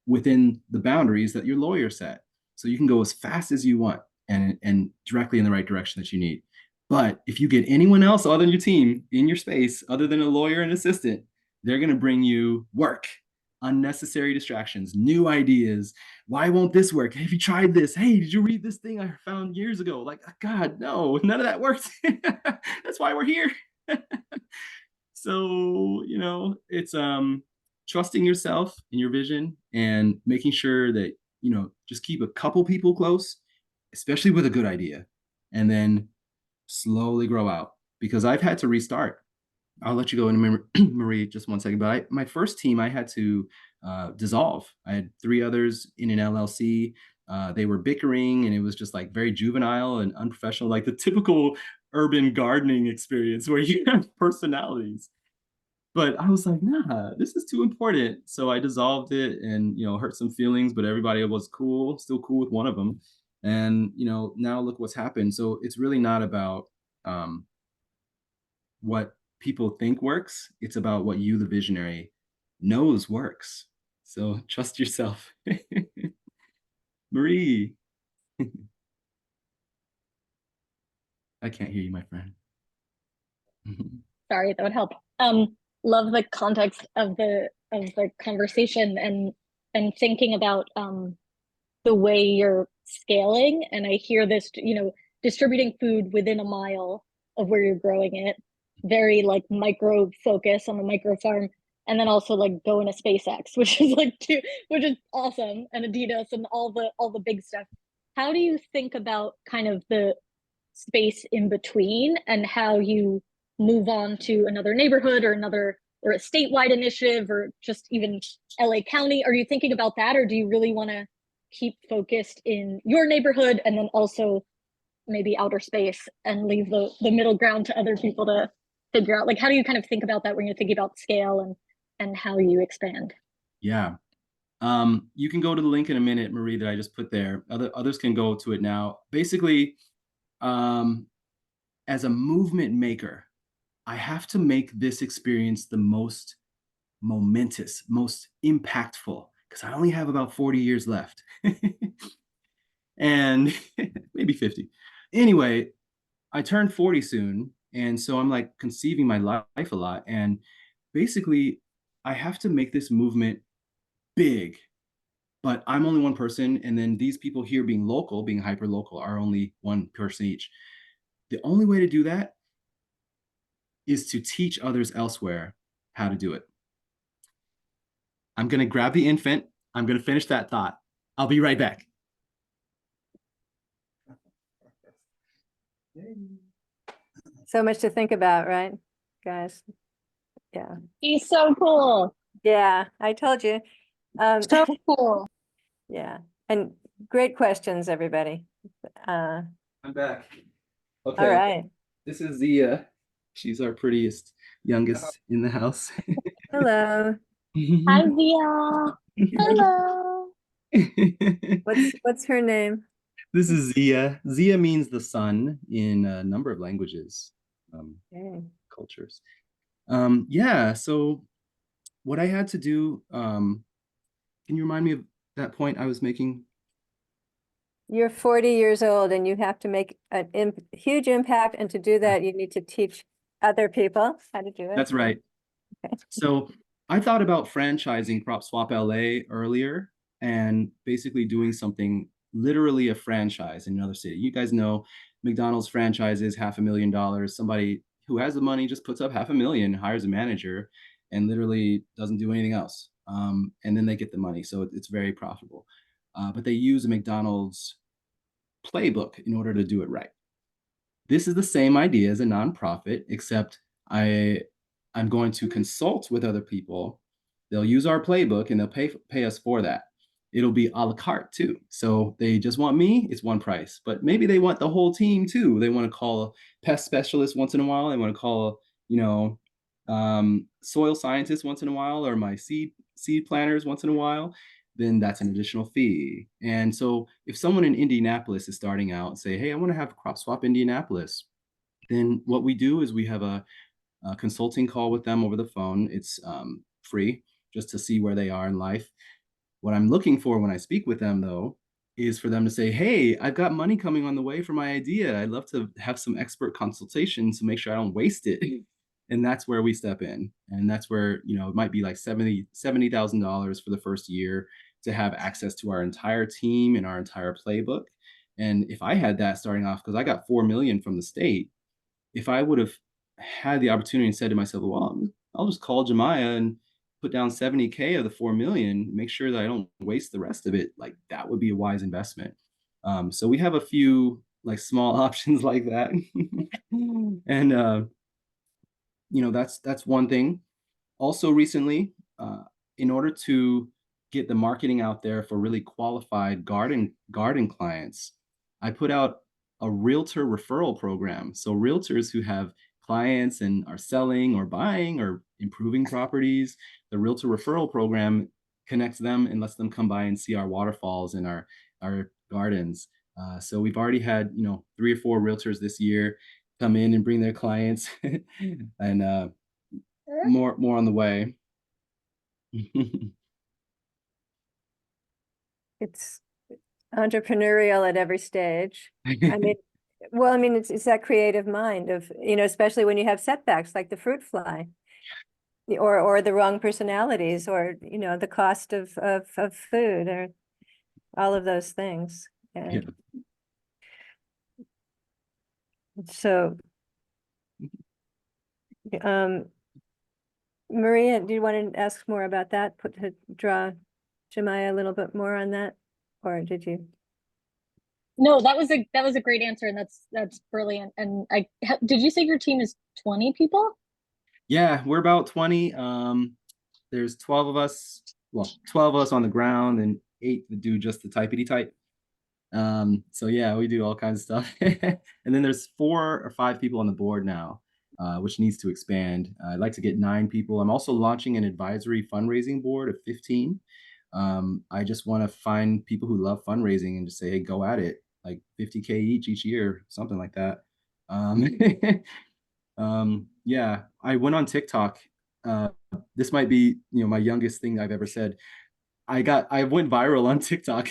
within the boundaries that your lawyer set. So you can go as fast as you want and directly in the right direction that you need. But if you get anyone else other than your team in your space, other than a lawyer and assistant, they're going to bring you work, unnecessary distractions, new ideas. Why won't this work? Have you tried this? Hey, did you read this thing I found years ago? Like, God, no, none of that worked. That's why we're here. So, you know, it's trusting yourself and your vision and making sure that, you know, just keep a couple people close, especially with a good idea, and then slowly grow out. Because I've had to restart. I'll let you go in, Marie, just 1 second. But my first team, I had to dissolve. I had 3 others in an LLC. They were bickering, and it was just like very juvenile and unprofessional, like the typical urban gardening experience where you have personalities. But I was like, nah, this is too important. So I dissolved it and, you know, hurt some feelings, but everybody was cool, still cool with one of them. And, you know, now look what's happened. So it's really not about what people think works. It's about what you, the visionary, knows works. So trust yourself. Marie. I can't hear you, my friend. Sorry, that would help. Love the context of the conversation and thinking about the way you're scaling. And I hear this, distributing food within a mile of where you're growing it, very like micro focus on the micro farm. And then also like going to SpaceX, which is which is awesome, and Adidas and all the big stuff. How do you think about kind of the space in between and how you move on to another neighborhood or a statewide initiative or just even LA County? Are you thinking about that, or do you really want to keep focused in your neighborhood and then also maybe outer space and leave the middle ground to other people to figure out? Like, how do you kind of think about that when you're thinking about scale and how you expand? Yeah. You can go to the link in a minute, Marie, that I just put there. Others can go to it now. Basically, as a movement maker, I have to make this experience the most momentous, most impactful, because I only have about 40 years left. And maybe 50. Anyway, I turned 40 soon. And so I'm like conceiving my life a lot. And basically, I have to make this movement big, but I'm only one person. And then these people here being local, being hyper local, are only one person each. The only way to do that is to teach others elsewhere how to do it. I'm going to grab the infant. I'm going to finish that thought. I'll be right back. So much to think about, right, guys? Yeah. He's so cool. Yeah, I told you. So cool. Yeah, and great questions, everybody. I'm back. Okay. All right. This is Zia. She's our prettiest, youngest in the house. Hello. Hi, Zia. Hello. What's her name? This is Zia. Zia means the sun in a number of languages, Okay. cultures. Yeah, so what I had to do, can you remind me of that point I was making? You're 40 years old and you have to make a huge impact, and to do that, you need to teach other people how to do it. That's right. Okay. So I thought about franchising Crop Swap LA earlier and basically doing something literally a franchise in another city. You guys know McDonald's franchise is $500,000. Somebody who has the money just puts up $500,000, hires a manager, and literally doesn't do anything else. And then they get the money. So it's very profitable. But they use a McDonald's playbook in order to do it right. This is the same idea as a nonprofit, except I'm going to consult with other people. They'll use our playbook and they'll pay us for that. It'll be a la carte too. So they just want me, it's one price. But maybe they want the whole team too. They want to call a pest specialist once in a while. They want to call, soil scientist once in a while, or my seed planters once in a while. Then that's an additional fee. And so if someone in Indianapolis is starting out and say, hey, I want to have Crop Swap Indianapolis, then what we do is we have a consulting call with them over the phone. It's free, just to see where they are in life. What I'm looking for when I speak with them, though, is for them to say, hey, I've got money coming on the way for my idea. I'd love to have some expert consultations to make sure I don't waste it. And that's where we step in. And that's where, it might be like $70,000 for the first year to have access to our entire team and our entire playbook. And if I had that starting off, because I got $4 million from the state, if I would have had the opportunity and said to myself, well, I'll just call Jemiah and put down 70K of the 4 million, make sure that I don't waste the rest of it, like that would be a wise investment. So we have a few like small options like that. And that's one thing. Also recently, in order to get the marketing out there for really qualified garden clients, I put out a realtor referral program. So realtors who have clients and are selling or buying or improving properties, the realtor referral program connects them and lets them come by and see our waterfalls and our gardens. So we've already had 3 or 4 realtors this year come in and bring their clients, and more on the way. It's entrepreneurial at every stage. It's that creative mind of, especially when you have setbacks like the fruit fly, or the wrong personalities, or the cost of food, all of those things. Yeah. And so, Maria, do you want to ask more about that? Draw Jemaya a little bit more on that, or did you? No, that was a great answer, and that's brilliant. And did you say your team is 20 people? Yeah, we're about 20. There's 12 of us. Well, 12 of us on the ground and 8 that do just the typity type. So yeah, we do all kinds of stuff. And then there's 4 or 5 people on the board now, which needs to expand. I'd like to get 9 people. I'm also launching an advisory fundraising board of 15. I just want to find people who love fundraising and just say, hey, go at it, like 50K each year, something like that. Yeah, I went on TikTok. This might be, my youngest thing I've ever said. I went viral on TikTok.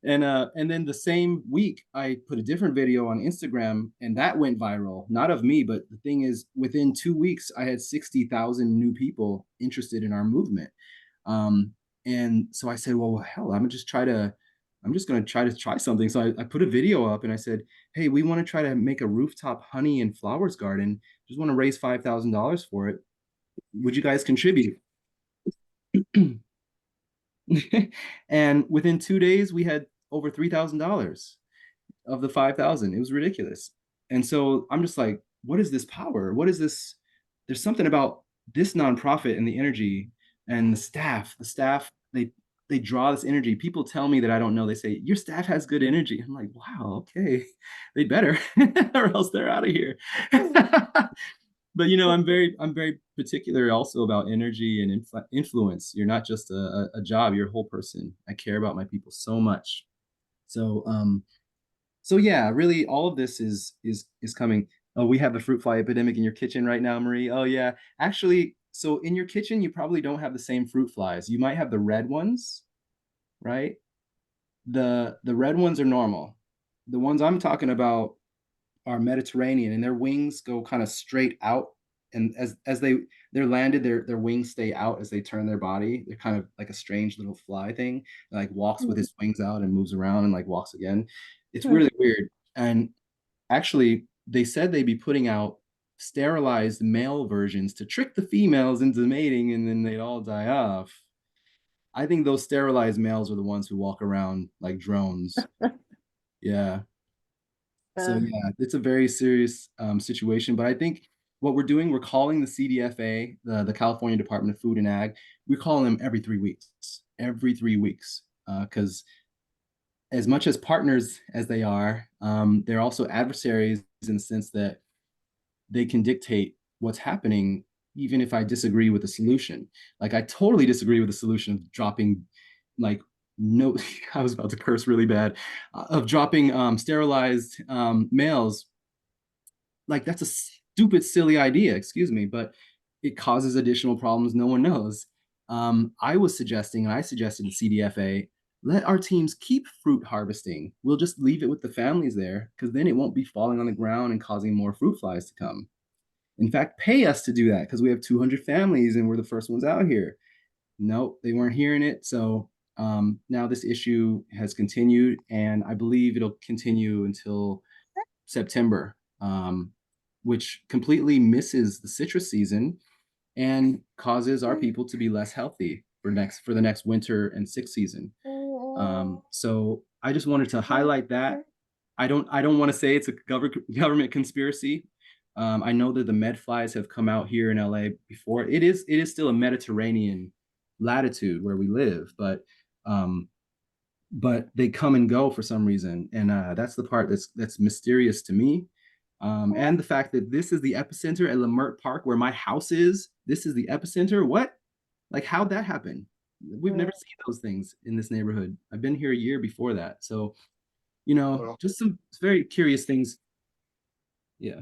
And then the same week I put a different video on Instagram, and that went viral. Not of me, but the thing is, within 2 weeks I had 60,000 new people interested in our movement. And so I said, well, hell, I'm just going to try something. So I put a video up and I said, hey, we want to try to make a rooftop honey and flowers garden. Just want to raise $5,000 for it. Would you guys contribute? And within 2 days, we had over $3,000 of the 5,000. It was ridiculous. And so I'm just like, what is this power? What is this? There's something about this nonprofit and the energy and the staff. They draw this energy. People tell me that I don't know. They say, your staff has good energy. I'm like, wow, okay. They better, or else they're out of here. But I'm very particular also about energy and influence. You're not just a job, you're a whole person. I care about my people so much. So yeah, really all of this is coming. Oh, we have a fruit fly epidemic in your kitchen right now, Marie. Oh yeah. Actually, so in your kitchen, you probably don't have the same fruit flies. You might have the red ones, right? The red ones are normal. The ones I'm talking about are Mediterranean, and their wings go kind of straight out, and as they're landed, their wings stay out as they turn their body. They're kind of like a strange little fly thing. It like walks with his wings out and moves around and like walks again. It's really weird. And actually, they said they'd be putting out sterilized male versions to trick the females into mating, and then they'd all die off. I think those sterilized males are the ones who walk around like drones. Yeah. So yeah, it's a very serious situation. But I think what we're doing, we're calling the CDFA, the California Department of Food and Ag, we're calling them every 3 weeks, because as much as partners as they are, they're also adversaries in the sense that they can dictate what's happening, even if I disagree with the solution. Like I totally disagree with the solution of dropping no, I was about to curse really bad, of dropping sterilized males. Like that's a stupid, silly idea, excuse me, but it causes additional problems no one knows. I suggested to CDFA, let our teams keep fruit harvesting. We'll just leave it with the families there, because then it won't be falling on the ground and causing more fruit flies to come. In fact, pay us to do that because we have 200 families and we're the first ones out here. Nope, they weren't hearing it. So now this issue has continued, and I believe it'll continue until September, which completely misses the citrus season and causes our people to be less healthy for the next winter and sixth season. So I just wanted to highlight that. I don't want to say it's a government conspiracy. I know that the medflies have come out here in LA before. It is still a Mediterranean latitude where we live, but they come and go for some reason, and that's the part that's mysterious to me. And the fact that this is the epicenter at Leimert Park, where my house is. This is the epicenter. What? Like, how'd that happen? We've never seen those things in this neighborhood. I've been here a year before that, so just some very curious things. Yeah.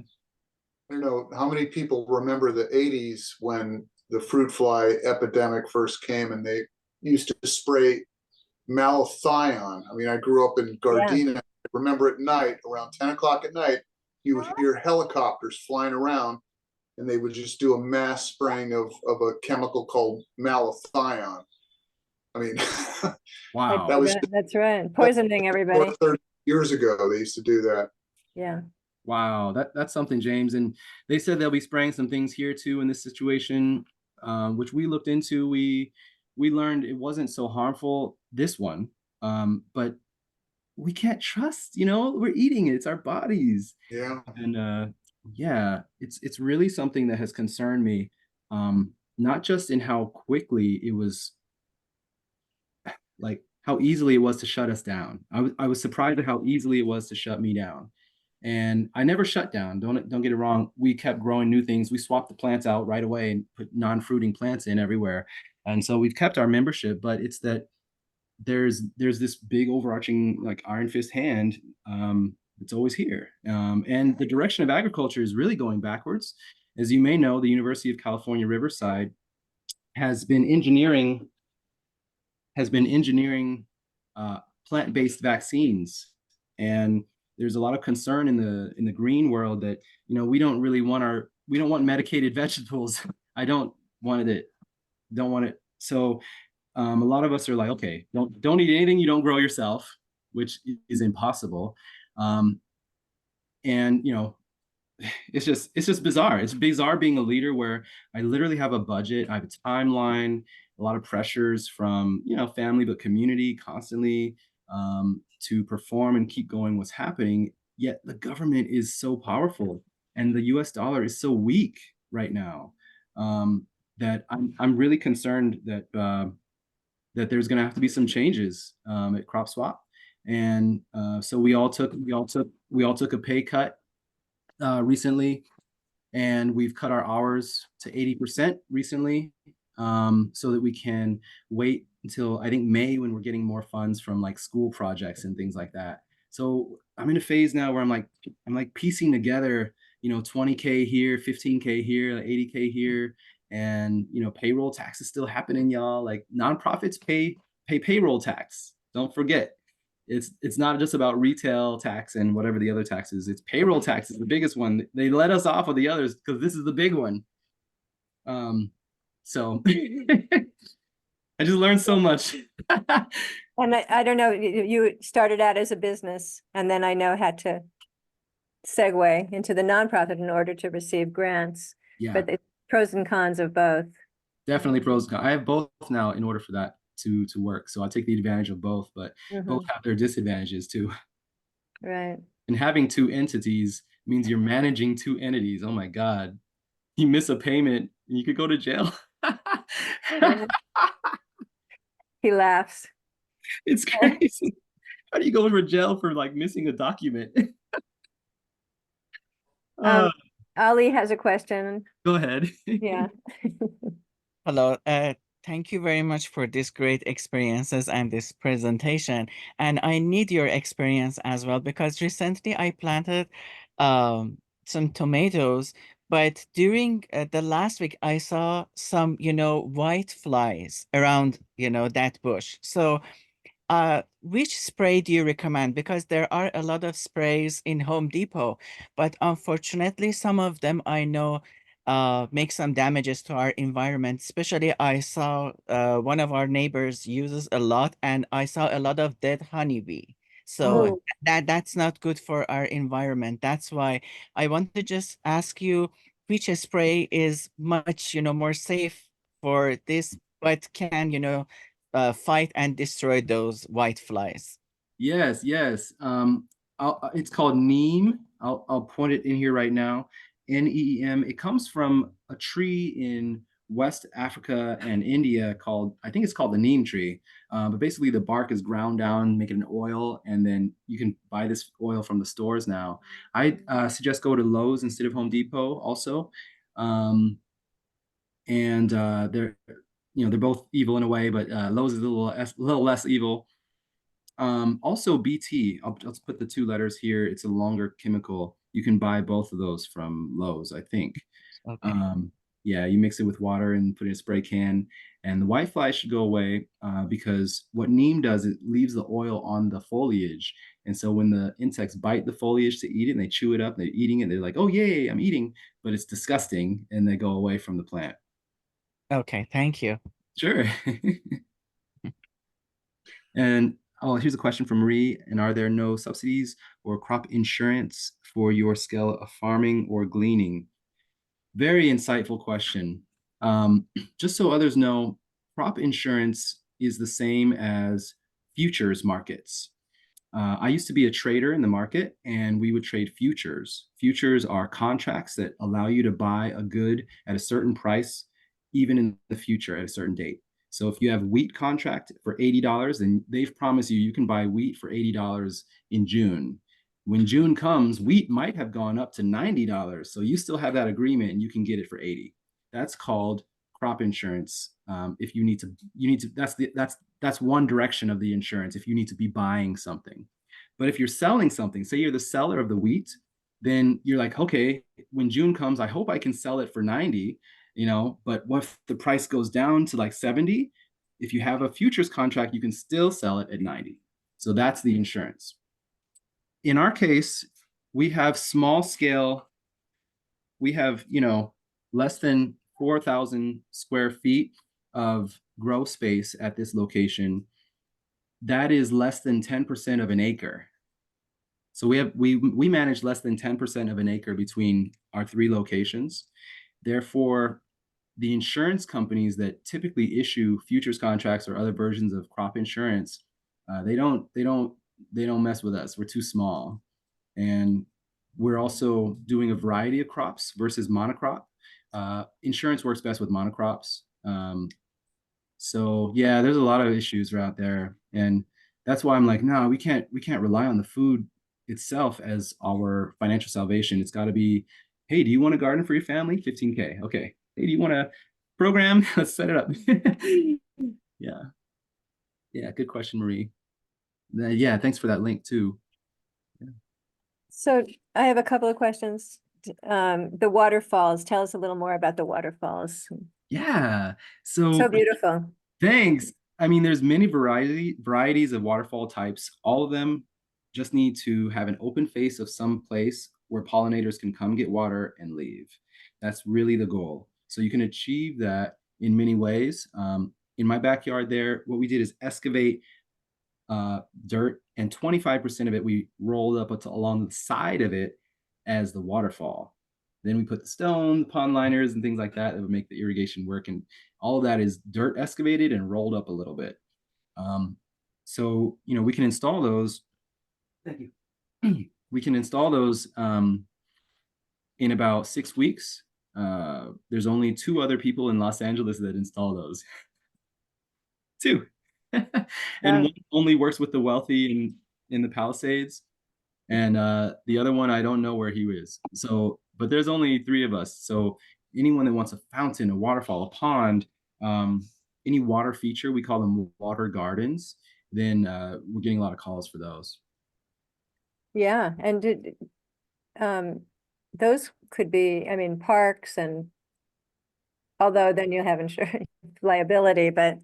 I don't know how many people remember the 80s when the fruit fly epidemic first came, and they used to spray malathion. I mean, I grew up in Gardena. Yeah. I remember at night, around 10 o'clock at night, you would hear helicopters flying around, and they would just do a mass spraying of a chemical called malathion. I mean, Wow. That was- That's right. Poisoning everybody. 30 years ago, they used to do that. Yeah. Wow, that's something, James. And they said they'll be spraying some things here too in this situation, which we looked into. We learned it wasn't so harmful, this one, but we can't trust. We're eating it; it's our bodies, Yeah. and yeah, it's really something that has concerned me, not just in how quickly it was, like how easily it was to shut us down. I was surprised at how easily it was to shut me down. And I never shut down. Don't get it wrong. We kept growing new things. We swapped the plants out right away and put non-fruiting plants in everywhere. And so we've kept our membership, but it's that there's this big overarching like iron fist hand. It's always here. And the direction of agriculture is really going backwards. As you may know, the University of California, Riverside has been engineering plant-based vaccines. And there's a lot of concern in the green world that we don't want medicated vegetables. I don't want it. So a lot of us are like, okay, don't eat anything you don't grow yourself, which is impossible. And it's just bizarre. It's bizarre being a leader where I literally have a budget, I have a timeline, a lot of pressures from family, but community constantly to perform and keep going what's happening. Yet the government is so powerful and the US dollar is so weak right now, that I'm really concerned that that there's going to have to be some changes at Crop Swap. And so we all took a pay cut recently, and we've cut our hours to 80% recently, so that we can wait until I think May, when we're getting more funds from like school projects and things like that. So I'm in a phase now where I'm like piecing together, 20K here, 15K here, 80K here, and payroll tax is still happening, y'all. Like nonprofits pay payroll tax. Don't forget. It's not just about retail tax and whatever the other tax is. It's payroll tax is the biggest one. They let us off of the others because this is the big one. So I just learned so much. And I don't know, you started out as a business and then I know had to segue into the nonprofit in order to receive grants. Yeah, But the pros and cons of both. definitely pros and cons. I have both now in order for that to work. So I take the advantage of both, but both have their disadvantages too. Right. And having two entities means you're managing two entities. Oh my God. You miss a payment and you could go to jail. He laughs. It's crazy. How do you go to jail for like missing a document? Ali has a question. Go ahead. Yeah. Hello. Thank you very much for this great experiences and this presentation. And I need your experience as well because recently I planted some tomatoes, but during the last week I saw some, white flies around, that bush. So which spray do you recommend? Because there are a lot of sprays in Home Depot, but unfortunately, some of them I know make some damages to our environment. Especially, I saw one of our neighbors uses a lot, and I saw a lot of dead honeybee. So that's not good for our environment. That's why I want to just ask you which spray is much, more safe for this, but can, fight and destroy those white flies. Yes. It's called neem. I'll point it in here right now. NEEM. It comes from a tree in West Africa and India I think it's called the neem tree. But basically the bark is ground down, make it an oil, and then you can buy this oil from the stores now. I suggest go to Lowe's instead of Home Depot also. And they're both evil in a way, but Lowe's is a little less evil. Also BT, I'll put the two letters here. It's a longer chemical. You can buy both of those from Lowe's, I think. Okay. Yeah, you mix it with water and put it in a spray can, and the white fly should go away because what neem does, it leaves the oil on the foliage. And so when the insects bite the foliage to eat it and they chew it up, they're eating it, they're like, oh, yay, I'm eating, but it's disgusting, and they go away from the plant. Okay, thank you. Sure. And oh, here's a question from Marie. And are there no subsidies or crop insurance for your scale of farming or gleaning? Very insightful question. Just so others know, crop insurance is the same as futures markets. I used to be a trader in the market, and we would trade futures. Futures are contracts that allow you to buy a good at a certain price, even in the future at a certain date. So if you have wheat contract for $80, then they've promised you can buy wheat for $80 in June. When June comes, wheat might have gone up to $90. So you still have that agreement and you can get it for 80. That's called crop insurance. If you need to, that's one direction of the insurance if you need to be buying something. But if you're selling something, say you're the seller of the wheat, then you're like, okay, when June comes, I hope I can sell it for 90, but what if the price goes down to like 70? If you have a futures contract, you can still sell it at 90. So that's the insurance. In our case, we have small scale, we have, less than 4,000 square feet of grow space at this location. That is less than 10% of an acre. So we manage less than 10% of an acre between our 3 locations. Therefore, the insurance companies that typically issue futures contracts or other versions of crop insurance, they don't mess with us. We're too small. And we're also doing a variety of crops versus monocrop. Insurance works best with monocrops. So yeah, there's a lot of issues out there. And that's why I'm like, no, we can't rely on the food itself as our financial salvation. It's got to be, hey, do you want a garden for your family? 15K. Okay. Hey, do you want a program? Let's set it up. Yeah. Good question, Marie. Yeah. Thanks for that link too. So I have a couple of questions. The waterfalls, tell us a little more about the waterfalls. Yeah. So beautiful. Thanks. I mean, there's many varieties of waterfall types. All of them just need to have an open face of some place where pollinators can come get water and leave. That's really the goal. So you can achieve that in many ways. In my backyard there, what we did is excavate dirt, and 25% of it we rolled up along the side of it as the waterfall. Then we put the stone, pond liners, and things like that that would make the irrigation work. And all of that is dirt excavated and rolled up a little bit. So, we can install those. Thank you. We can install those in about 6 weeks. There's only 2 other people in Los Angeles that install those. 2. And one only works with the wealthy in the Palisades. And the other one, I don't know where he is. So, but there's only 3 of us. So anyone that wants a fountain, a waterfall, a pond, any water feature, we call them water gardens, then we're getting a lot of calls for those. Yeah. And those could be, parks, and although then you'll have insurance liability, but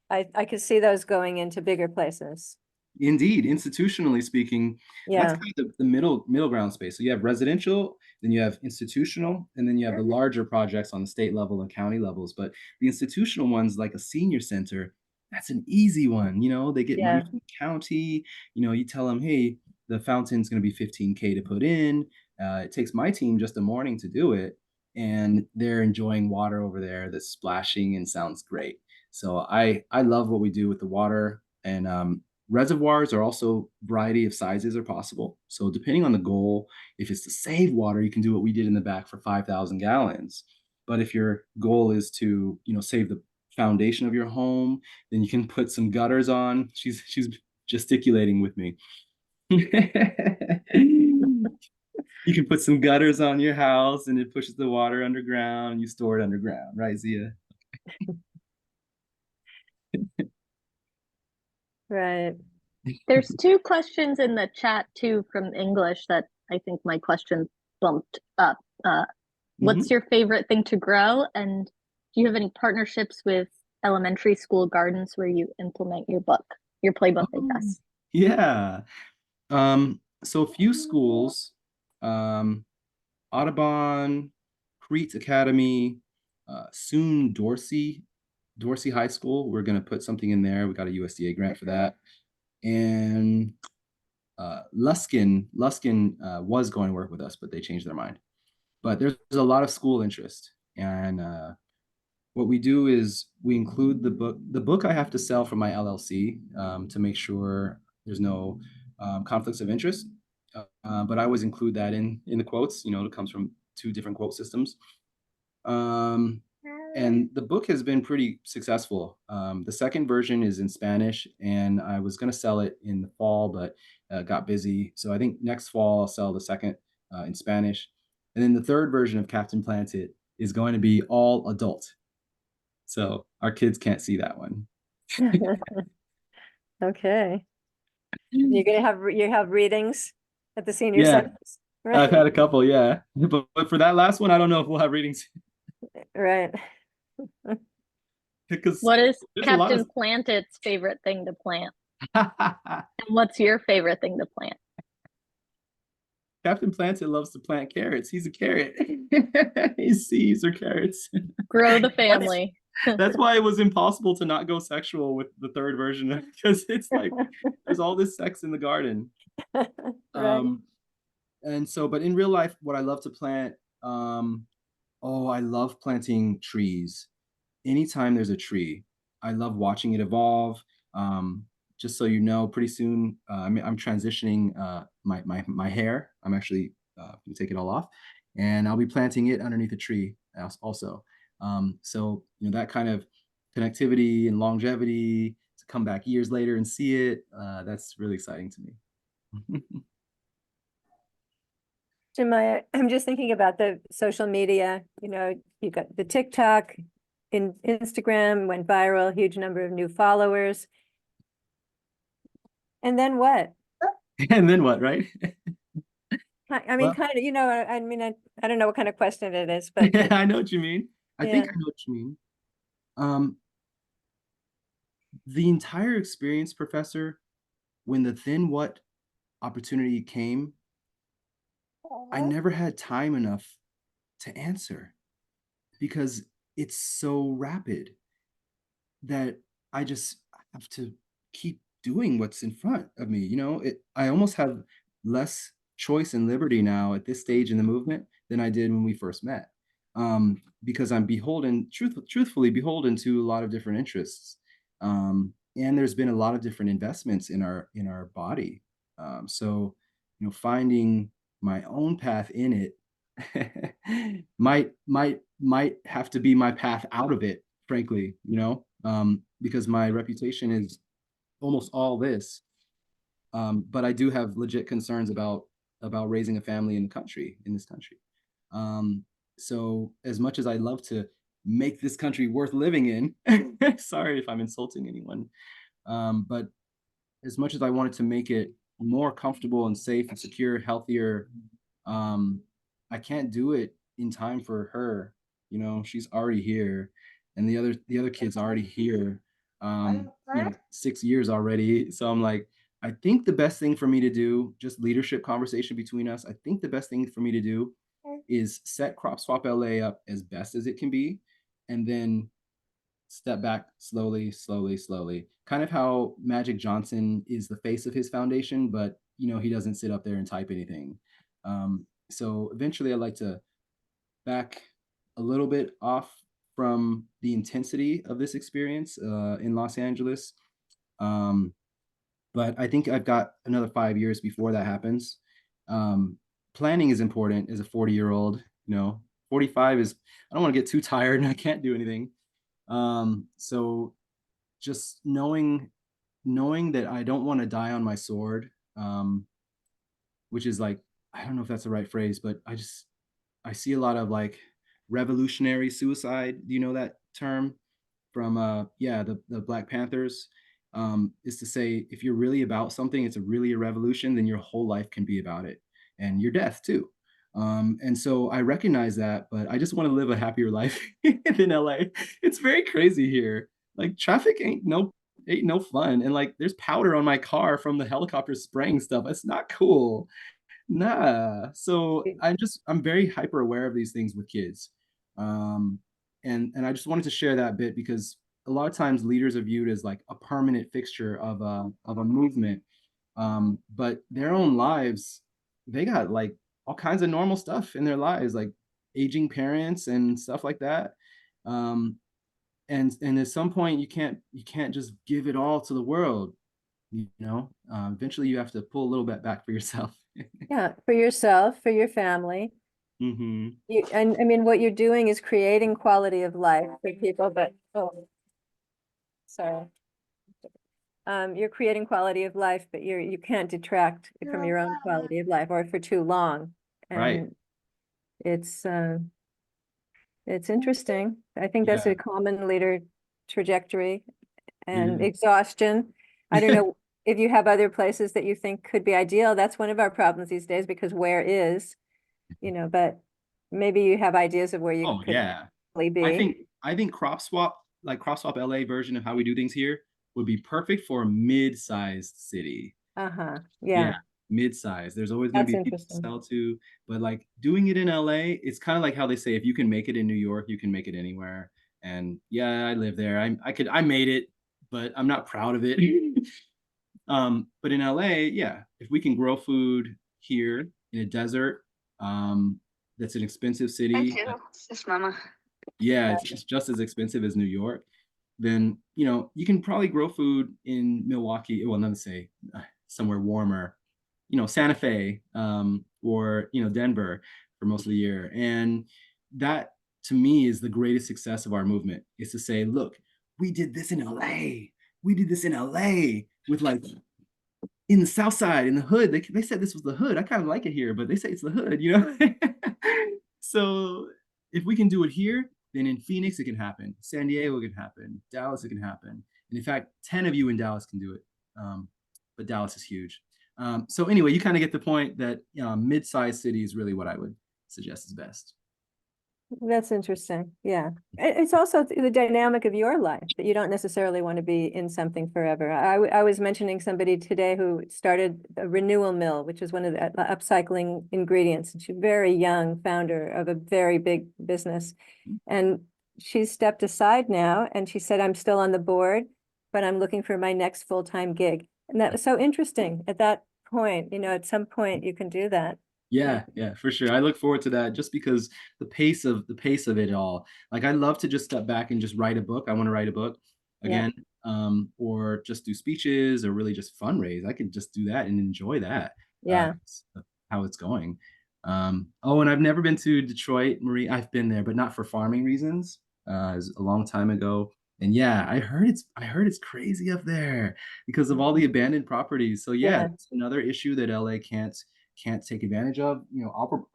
I could see those going into bigger places. Indeed, institutionally speaking, Yeah. that's kind of the middle ground space. So you have residential, then you have institutional, and then you have the larger projects on the state level and county levels. But the institutional ones, like a senior center, that's an easy one. They get money from the county. You tell them, hey, the fountain's going to be 15K to put in. It takes my team just a morning to do it, and they're enjoying water over there that's splashing and sounds great. So I love what we do with the water. And reservoirs are also variety of sizes are possible. So depending on the goal, if it's to save water, you can do what we did in the back for 5,000 gallons. But if your goal is to, save the foundation of your home, then you can put some gutters on. She's gesticulating with me. You can put some gutters on your house and it pushes the water underground. You store it underground, right, Zia? Right. There's 2 questions in the chat too from English that I think my question bumped up. What's your favorite thing to grow? And do you have any partnerships with elementary school gardens where you implement your playbook, I guess? Yeah. So a few schools, Audubon, Crete Academy, soon Dorsey Dorsey High School. We're going to put something in there. We got a USDA grant for that. And Luskin was going to work with us, but they changed their mind. But there's a lot of school interest. And what we do is we include the book. The book I have to sell from my LLC to make sure there's no conflicts of interest. But I always include that in the quotes. You know, it comes from 2 different quote systems. And the book has been pretty successful. The second version is in Spanish, and I was going to sell it in the fall, but got busy. So I think next fall I'll sell the second in Spanish. And then the third version of Captain Planted is going to be all adult. So our kids can't see that one. Okay. You're gonna have readings at the senior Yeah. centers, I've right? had a couple, yeah. But for that last one, I don't know if we'll have readings. Right. Because What is there's a lot Captain of- Planted's favorite thing to plant? And what's your favorite thing to plant? Captain Planted loves to plant carrots. He's a carrot. His seeds are carrots. Grow the family. That's why it was impossible to not go sexual with the third version, because it's like there's all this sex in the garden. Right. And so, but in real life, what I love to plant, I love planting trees. Anytime there's a tree, I love watching it evolve. Just so you know, pretty soon I'm transitioning my hair. I'm actually gonna take it all off, and I'll be planting it underneath a tree also. So you know, that kind of connectivity and longevity to come back years later and see it, that's really exciting to me. Jemima, I'm just thinking about the social media, you know, you got the TikTok, Instagram went viral, huge number of new followers. And then what? And then what, right? I mean, Well- kind of, you know, I mean, I don't know what kind of question it is, but Yeah, I know what you mean. I think Yeah. I know what you mean. The entire experience, Professor, when the Then What opportunity came, I never had time enough to answer because it's so rapid that I just have to keep doing what's in front of me. You know, I almost have less choice and liberty now at this stage in the movement than I did when we first met. Because I'm truthfully beholden to a lot of different interests. And there's been a lot of different investments in our body. So, you know, finding my own path in it might have to be my path out of it, frankly, you know, because my reputation is almost all this. But I do have legit concerns about raising a family in this country. So as much as I love to make this country worth living in, sorry if I'm insulting anyone, but as much as I wanted to make it more comfortable and safe and secure, healthier, I can't do it in time for her. You know, she's already here, and the other kid's already here. You know, 6 years already. So I'm like, I think the best thing for me to do, just leadership conversation between us, I think the best thing for me to do is set Crop Swap LA up as best as it can be, and then step back slowly. Kind of how Magic Johnson is the face of his foundation, but you know, he doesn't sit up there and type anything. So eventually I'd like to back a little bit off from the intensity of this experience in Los Angeles. But I think I've got another 5 years before that happens. Planning is important as a 40-year-old, you know. 45 is, I don't want to get too tired and I can't do anything. So just knowing that I don't want to die on my sword, which is like, I don't know if that's the right phrase, but I see a lot of like revolutionary suicide. Do you know that term from the Black Panthers? Is to say, if you're really about something, it's really a revolution, then your whole life can be about it, and your death too. And so I recognize that, but I just want to live a happier life in LA. It's very crazy here. Like traffic ain't no fun, and like there's powder on my car from the helicopter spraying stuff. It's not cool. Nah. So I'm very hyper aware of these things with kids. And I just wanted to share that bit because a lot of times leaders are viewed as like a permanent fixture of a movement. But their own lives, they got like all kinds of normal stuff in their lives, like aging parents and stuff like that. And at some point you can't just give it all to the world, you know. Eventually you have to pull a little bit back for yourself. Yeah, for yourself, for your family. Mm-hmm. And I mean, what you're doing is creating quality of life for people, but, oh, sorry. You're creating quality of life, but you can't detract from your own quality of life or for too long. Right. And it's interesting. I think that's Yeah. a common leader trajectory and Yeah. exhaustion. I don't know if you have other places that you think could be ideal. That's one of our problems these days because where is, but maybe you have ideas of where you Oh could yeah. really be. I think crop swap, like crop swap LA version of how we do things here would be perfect for a mid-sized city. Uh-huh. Yeah, Yeah, mid-sized. There's always going to that's be people to interesting. sell to, but like doing it in LA, it's kind of like how they say if you can make it in New York, you can make it anywhere. And yeah, I live there. I made it, but I'm not proud of it. But in LA, yeah, if we can grow food here in a desert, that's an expensive city. Yes, Mama. Yeah, it's just as expensive as New York. Then, you can probably grow food in Milwaukee. Well, not to say somewhere warmer, Santa Fe, or, Denver for most of the year. And that to me is the greatest success of our movement, is to say, look, we did this in LA. We did this in LA with like in the South Side, in the hood. They said this was the hood. I kind of like it here, but they say it's the hood, So if we can do it here, then in Phoenix it can happen. San Diego it can happen. Dallas it can happen. And in fact, 10 of you in Dallas can do it. But Dallas is huge. So anyway, you kind of get the point that mid-sized city is really what I would suggest is best. That's interesting. Yeah. It's also the dynamic of your life that you don't necessarily want to be in something forever. I was mentioning somebody today who started a renewal mill, which is one of the upcycling ingredients. She's a very young founder of a very big business. And she's stepped aside now and she said, I'm still on the board, but I'm looking for my next full-time gig. And that was so interesting at that point, at some point you can do that. Yeah, for sure. I look forward to that just because the pace of it all. Like I love to just step back and just write a book. I want to write a book again, or just do speeches or really just fundraise. I could just do that and enjoy that. Yeah. How it's going. And I've never been to Detroit, Marie. I've been there, but not for farming reasons. It was a long time ago. And yeah, I heard it's crazy up there because of all the abandoned properties. So yeah, it's another issue that LA can't take advantage of.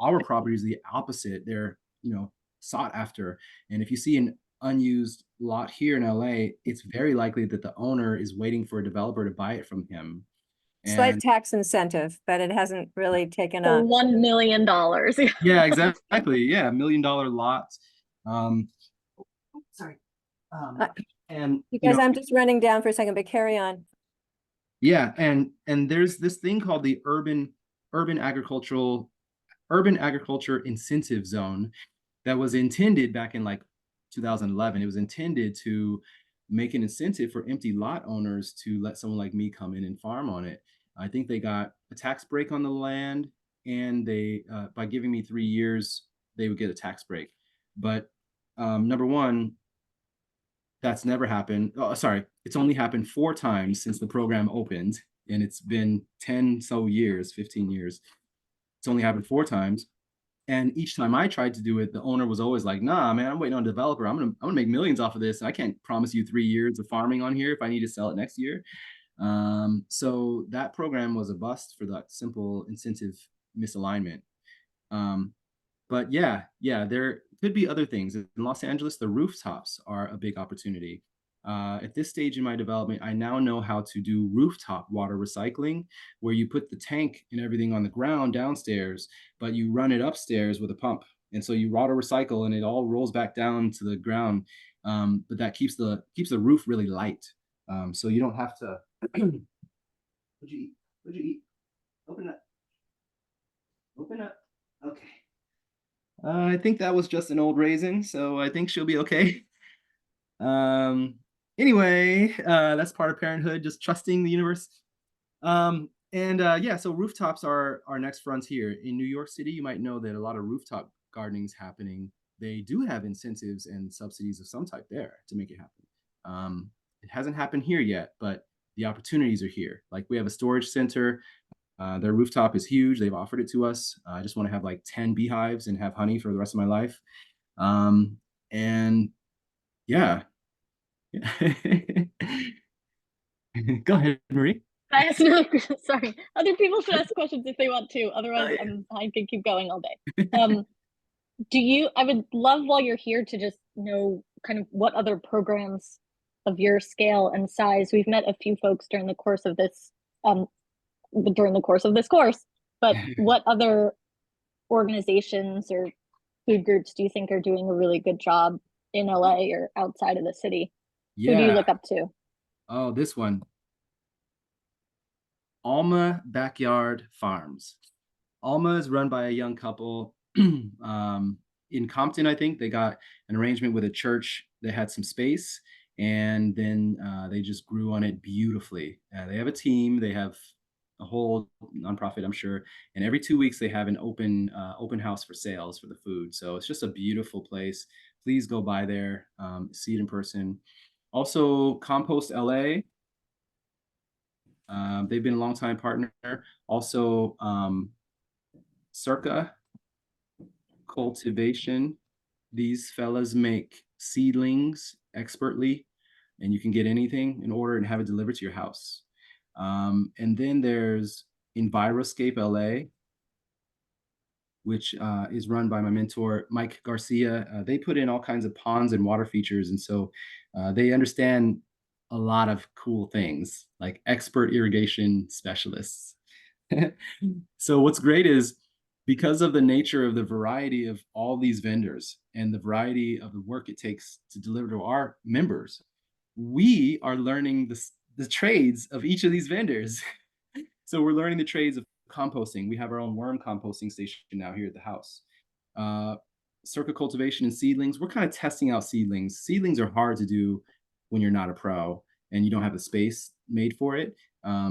Our properties are the opposite. They're, sought after. And if you see an unused lot here in LA, it's very likely that the owner is waiting for a developer to buy it from him. Slight tax incentive, but it hasn't really taken For off. $1 million. Yeah, exactly. Yeah, $1 million lots. Sorry. And Because I'm just running down for a second, but carry on. Yeah, and there's this thing called the urban agriculture incentive zone that was intended back in like 2011. It was intended to make an incentive for empty lot owners to let someone like me come in and farm on it. I think they got a tax break on the land, and they by giving me 3 years, they would get a tax break. But number one, that's never happened. Oh, sorry. It's only happened 4 times since the program opened, and it's been 10 so years, 15 years. It's only happened 4 times. And each time I tried to do it, the owner was always like, nah, man, I'm waiting on a developer. I'm gonna make millions off of this. I can't promise you 3 years of farming on here if I need to sell it next year. So that program was a bust for that simple incentive misalignment. But yeah, there could be other things. In Los Angeles, the rooftops are a big opportunity. At this stage in my development, I now know how to do rooftop water recycling, where you put the tank and everything on the ground downstairs, but you run it upstairs with a pump. And so you water recycle and it all rolls back down to the ground. But that keeps the roof really light. So you don't have to. What'd you eat? Open up. Okay. I think that was just an old raisin, so I think she'll be okay. Anyway, that's part of parenthood, just trusting the universe. Yeah, so rooftops are our next frontier. In New York City, you might know that a lot of rooftop gardening is happening. They do have incentives and subsidies of some type there to make it happen. It hasn't happened here yet, but the opportunities are here. Like we have a storage center. Their rooftop is huge. They've offered it to us. I just want to have like 10 beehives and have honey for the rest of my life. And yeah. Go ahead, Marie. I asked no, sorry. Other people should ask questions if they want to. Otherwise, I can keep going all day. I would love while you're here to just know kind of what other programs of your scale and size. We've met a few folks during the course of this course, but what other organizations or food groups do you think are doing a really good job in LA or outside of the city? Who do you look up to? Oh, this one. Alma Backyard Farms. Alma is run by a young couple in Compton, I think. They got an arrangement with a church that had some space, and then they just grew on it beautifully. They have a team. They have a whole nonprofit, I'm sure. And every 2 weeks, they have an open house for sales for the food. So it's just a beautiful place. Please go by there, see it in person. Also, Compost LA. They've been a longtime partner. Also, Circa Cultivation. These fellas make seedlings expertly, and you can get anything in order and have it delivered to your house. And then there's Enviroscape LA, which is run by my mentor, Mike Garcia. They put in all kinds of ponds and water features. And so they understand a lot of cool things, like expert irrigation specialists. So what's great is because of the nature of the variety of all these vendors and the variety of the work it takes to deliver to our members, we are learning the trades of each of these vendors. So we're learning the trades of composting. We have our own worm composting station now here at the house. Circa Cultivation and seedlings. We're kind of testing out seedlings. Seedlings are hard to do when you're not a pro and you don't have the space made for it.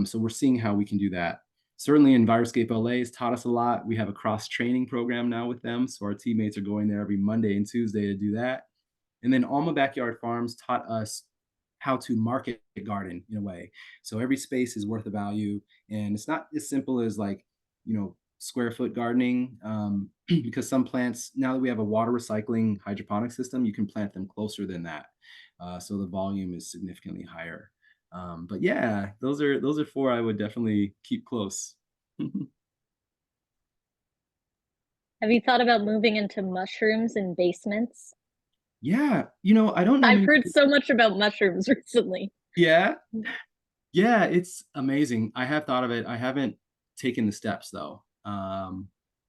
So we're seeing how we can do that. Certainly Enviroscape LA has taught us a lot. We have a cross training program now with them. So our teammates are going there every Monday and Tuesday to do that. And then Alma Backyard Farms taught us how to market a garden in a way. So every space is worth a value. And it's not as simple as like, square foot gardening, because some plants, now that we have a water recycling hydroponic system, you can plant them closer than that. So the volume is significantly higher. But yeah, those are 4 I would definitely keep close. Have you thought about moving into mushrooms in basements? Yeah, I don't know. I've heard so much about mushrooms recently. Yeah, it's amazing. I have thought of it. I haven't taken the steps though.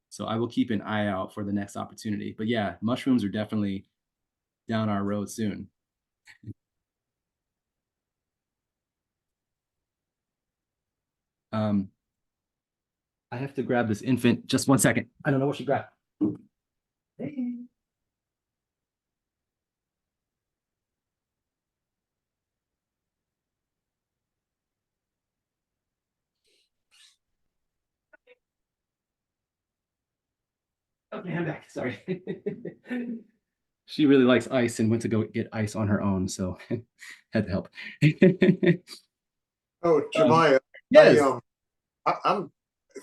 So I will keep an eye out for the next opportunity. But yeah, mushrooms are definitely down our road soon. I have to grab this infant. Just 1 second. I don't know what she grabbed. Hey. Okay, I'm back. Sorry. She really likes ice and went to go get ice on her own, so had to help. Oh, Jemiah, yes. I'm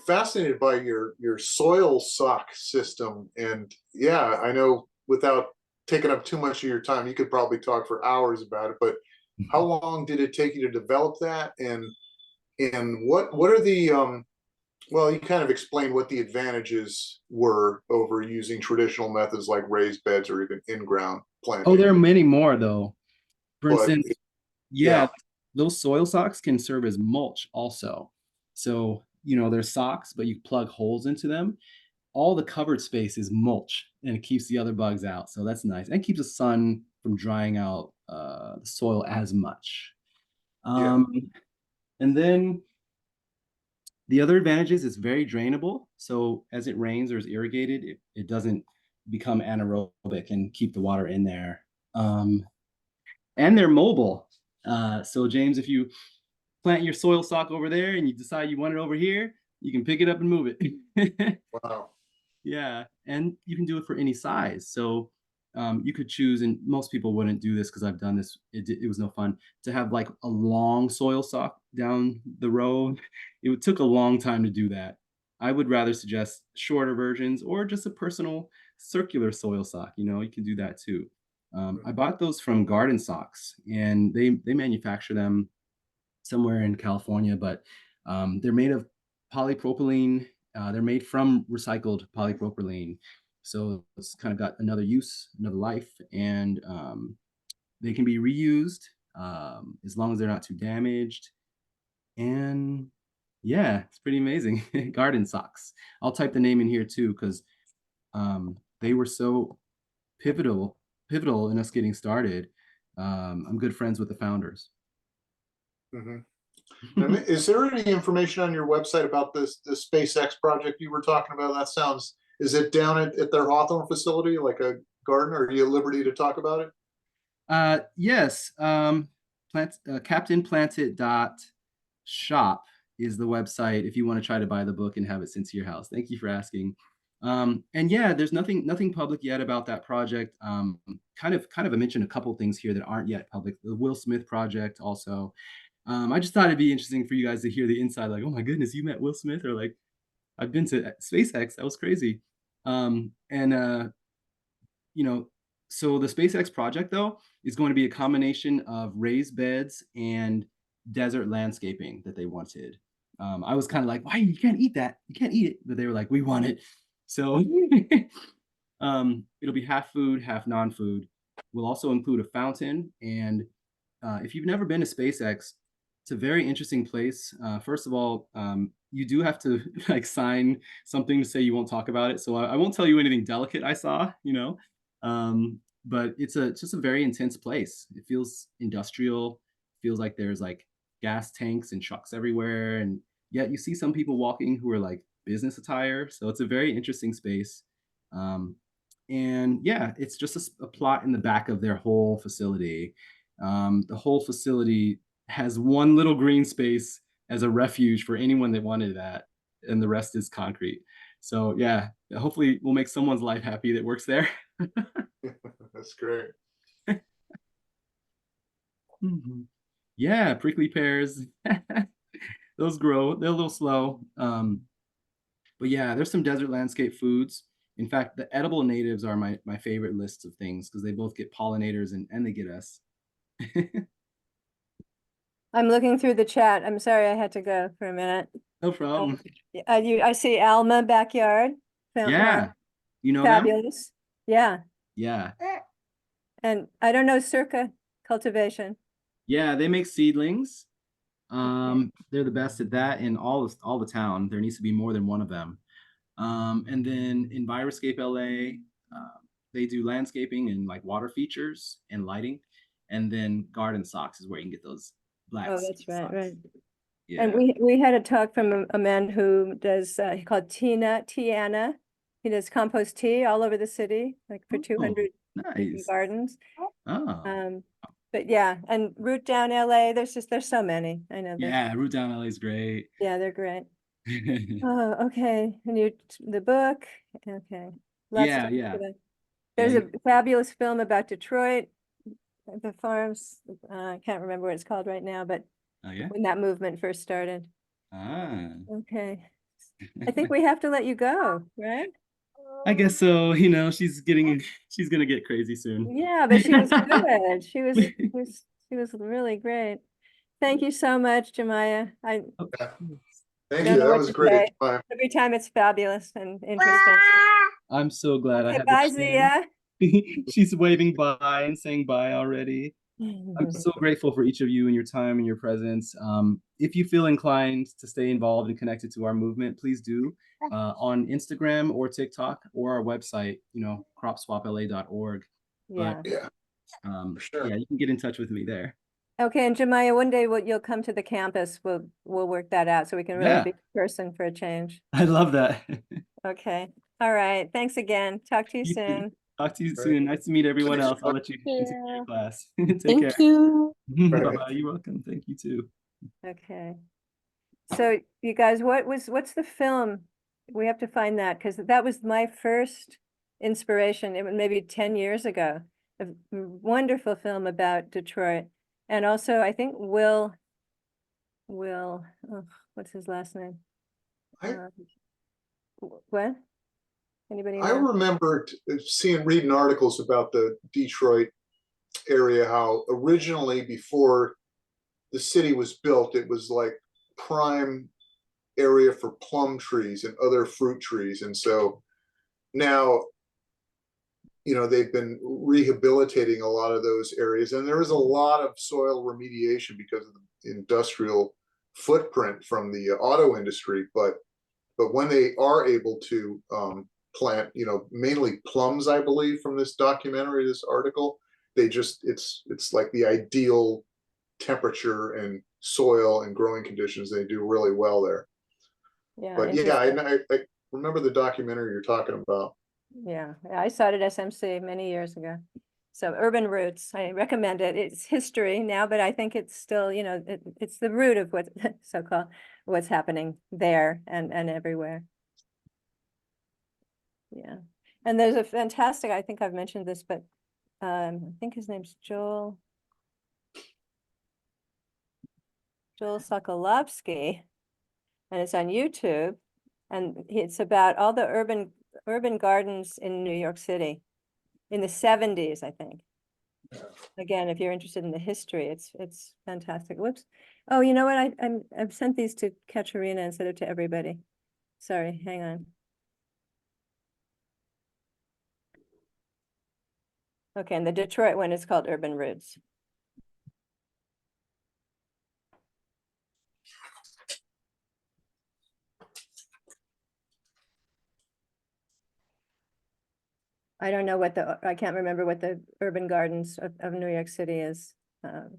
fascinated by your soil sock system, and yeah, I know without taking up too much of your time, you could probably talk for hours about it. But how long did it take you to develop that, and what are the well, you kind of explained what the advantages were over using traditional methods like raised beds or even in-ground planting. Oh, there are many more though. For But, instance, yeah, those soil socks can serve as mulch also. So, they're socks, but you plug holes into them. All the covered space is mulch and it keeps the other bugs out. So that's nice. And keeps the sun from drying out the soil as much. And then the other advantage is it's very drainable. So as it rains or is irrigated, it doesn't become anaerobic and keep the water in there. And they're mobile. So James, if you plant your soil sock over there and you decide you want it over here, you can pick it up and move it. Wow. Yeah, and you can do it for any size. So you could choose, and most people wouldn't do this because I've done this. It was no fun to have like a long soil sock down the row. It took a long time to do that. I would rather suggest shorter versions or just a personal circular soil sock. You know, you can do that too. I bought those from Garden Socks, and they manufacture them somewhere in California, but they're made of polypropylene. They're made from recycled polypropylene. So it's kind of got another use, another life, and they can be reused as long as they're not too damaged. And yeah, it's pretty amazing. Garden Socks. I'll type the name in here too, because they were so pivotal in us getting started. I'm good friends with the founders. Mhm. And is there any information on your website about the SpaceX project you were talking about? That sounds, is it down at their Hawthorne facility, like a garden, or are you at liberty to talk about it? Yes, captainplanted.shop is the website if you want to try to buy the book and have it sent to your house. Thank you for asking. And yeah, there's nothing public yet about that project. Kind of I mentioned a couple things here that aren't yet public. The Will Smith project also. I just thought it'd be interesting for you guys to hear the inside, like, oh my goodness, you met Will Smith, or like, I've been to SpaceX. That was crazy. You know, so the SpaceX project though is going to be a combination of raised beds and desert landscaping that they wanted. I was kind of like, why, you can't eat that? You can't eat it. But they were like, we want it. So it'll be half food, half non-food. We'll also include a fountain. And if you've never been to SpaceX, it's a very interesting place. First of all, you do have to like sign something to say you won't talk about it. So I won't tell you anything delicate I saw, you know. But it's just a very intense place. It feels industrial. Feels like there's like gas tanks and trucks everywhere, and yet you see some people walking who are like business attire. So it's a very interesting space. And yeah, it's just a plot in the back of their whole facility. The whole facility has one little green space as a refuge for anyone that wanted that, and the rest is concrete. So yeah, hopefully we'll make someone's life happy that works there. That's great. Yeah, prickly pears. Those grow. They're a little slow. But yeah, there's some desert landscape foods. In fact, the edible natives are my favorite lists of things because they both get pollinators and they get us. I'm looking through the chat. I'm sorry I had to go for a minute. No problem. I see Alma Backyard. Yeah. You know them? Fabulous. Yeah. Yeah. And I don't know Circa Cultivation. Yeah, they make seedlings. They're the best at that in all the town. There needs to be more than one of them. And then Enviroscape LA, they do landscaping and like water features and lighting. And then Garden Socks is where you can get those black. Oh, that's right, socks. right. Yeah. And we had a talk from a man who does, he called Tiana. He does compost tea all over the city, like for 200 nice. gardens. Oh. But yeah, and Root Down LA, there's so many. I know. Yeah, Root Down LA is great. Yeah, they're great. Oh, okay. And the book. Okay. Yeah. There's a fabulous film about Detroit, the farms. I can't remember what it's called right now, but when that movement first started. Okay. I think we have to let you go, right? I guess so. You know, she's gonna get crazy soon. Yeah, but she was good. She was really great. Thank you so much, Jemiah. Thank don't you. know That what was to great. say. Every time it's fabulous and interesting. I'm so glad I Okay, have bye, the chance. Zia. She's waving bye and saying bye already. I'm so grateful for each of you and your time and your presence. If you feel inclined to stay involved and connected to our movement, please do on Instagram or TikTok or our website, cropswapla.org. Yeah. Sure. Yeah, you can get in touch with me there. Okay, and Jemiah, one day you'll come to the campus. We'll work that out so we can really be in person for a change. I love that. Okay. All right. Thanks again. Talk to you soon. Talk to you Right. soon. Nice to meet everyone Thanks, else. I'll let you continue Yeah. your class. Take care. Thank you. Right. Bye. You're welcome. Thank you too. Okay. So you guys, what's the film? We have to find that because that was my first inspiration. It was maybe 10 years ago. A wonderful film about Detroit. And also I think Will, oh, what's his last name? I- What? Anybody I know? remember reading articles about the Detroit area, how originally before the city was built, it was like prime area for plum trees and other fruit trees. And so now, they've been rehabilitating a lot of those areas, and there is a lot of soil remediation because of the industrial footprint from the auto industry. But when they are able to plant, mainly plums, I believe, from this documentary, this article, it's like the ideal temperature and soil and growing conditions. They do really well there. Yeah. But yeah, interesting. I remember the documentary you're talking about. Yeah, I saw it at SMC many years ago. So Urban Roots, I recommend it. It's history now, but I think it's still, it's the root of what so-called what's happening there and everywhere. Yeah. And there's a fantastic, I think I've mentioned this, but I think his name's Joel Sokolovsky, and it's on YouTube. And it's about all the urban gardens in New York City in the 70s, I think. Again, if you're interested in the history, it's fantastic. Whoops. Oh, you know what? I've sent these to Katerina instead of to everybody. Sorry, hang on. Okay, and the Detroit one is called Urban Roots. I don't know I can't remember what the urban gardens of New York City is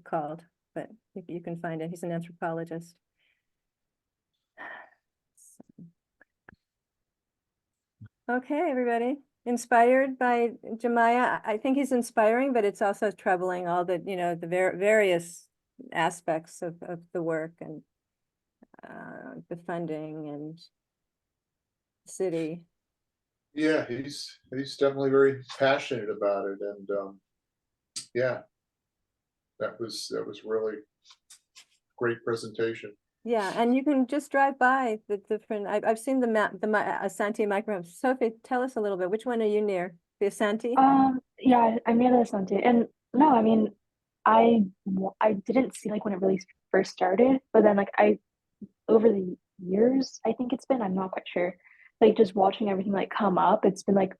called, but you can find it. He's an anthropologist. Okay, everybody. Inspired by Jemiah. I think he's inspiring, but it's also troubling, all the, the various aspects of the work and the funding and city. Yeah, he's definitely very passionate about it, and yeah, that was really great presentation. Yeah, and you can just drive by the different. I've seen the map, the Asante microhome. Sophie, tell us a little bit. Which one are you near? The Asante? Yeah, I'm near the Asante, and no, I mean, I didn't see like when it really first started, but then like over the years, I think it's been, I'm not quite sure, like just watching everything like come up, it's been like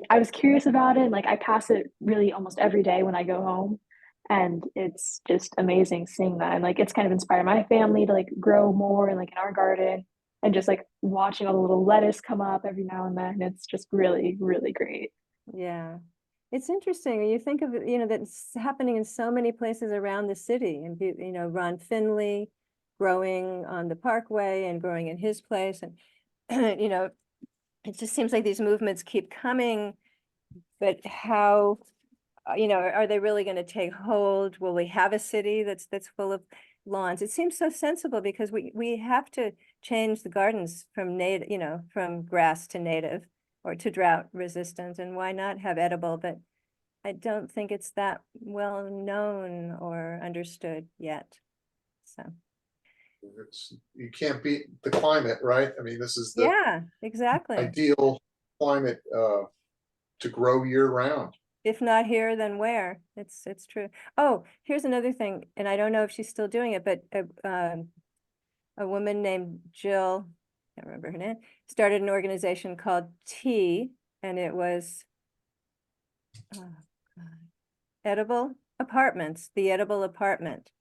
I was curious about it, and like I pass it really almost every day when I go home, and it's just amazing seeing that, and like it's kind of inspired my family to like grow more and like in our garden, and just like watching all the little lettuce come up every now and then. It's just really, really great. Yeah. It's interesting. When you think of it, that's happening in so many places around the city, and Ron Finley growing on the Parkway and growing in his place. And, it just seems like these movements keep coming, but how, are they really going to take hold? Will we have a city that's full of lawns? It seems so sensible because we have to change the gardens from native, from grass to native or to drought resistant, and why not have edible? But I don't think it's that well known or understood yet. So You can't beat the climate, right? I mean, this is the yeah, exactly. ideal climate to grow year round. If not here, then where? It's true. Oh, here's another thing, and I don't know if she's still doing it, but a woman named Jill, can't remember her name, started an organization called T, and it was Edible Apartments, the Edible Apartment.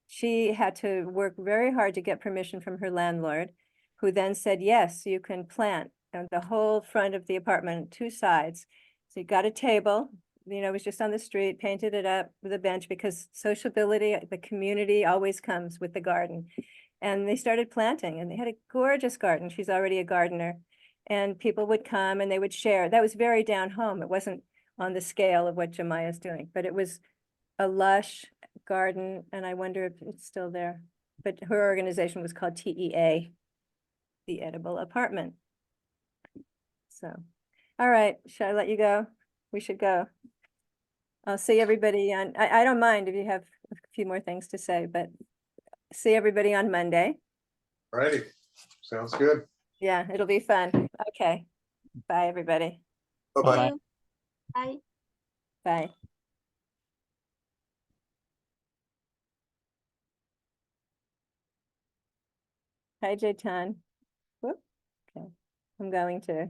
She had to work very hard to get permission from her landlord, who then said, yes, you can plant on the whole front of the apartment, 2 sides. So you got a table, it was just on the street, painted it up with a bench because sociability, the community always comes with the garden. And they started planting, and they had a gorgeous garden. She's already a gardener, and people would come and they would share. That was very down home. It wasn't on the scale of what Jemiah's doing, but it was a lush garden, and I wonder if it's still there. But her organization was called TEA, the Edible Apartment. So, all right, shall I let you go? We should go. I'll see everybody on, I don't mind if you have a few more things to say, but see everybody on Monday. Righty, sounds good. Yeah, it'll be fun. Okay. Bye, everybody. Bye-bye. Bye. Bye. Hi, Jaitan. Whoop. Okay. I'm going to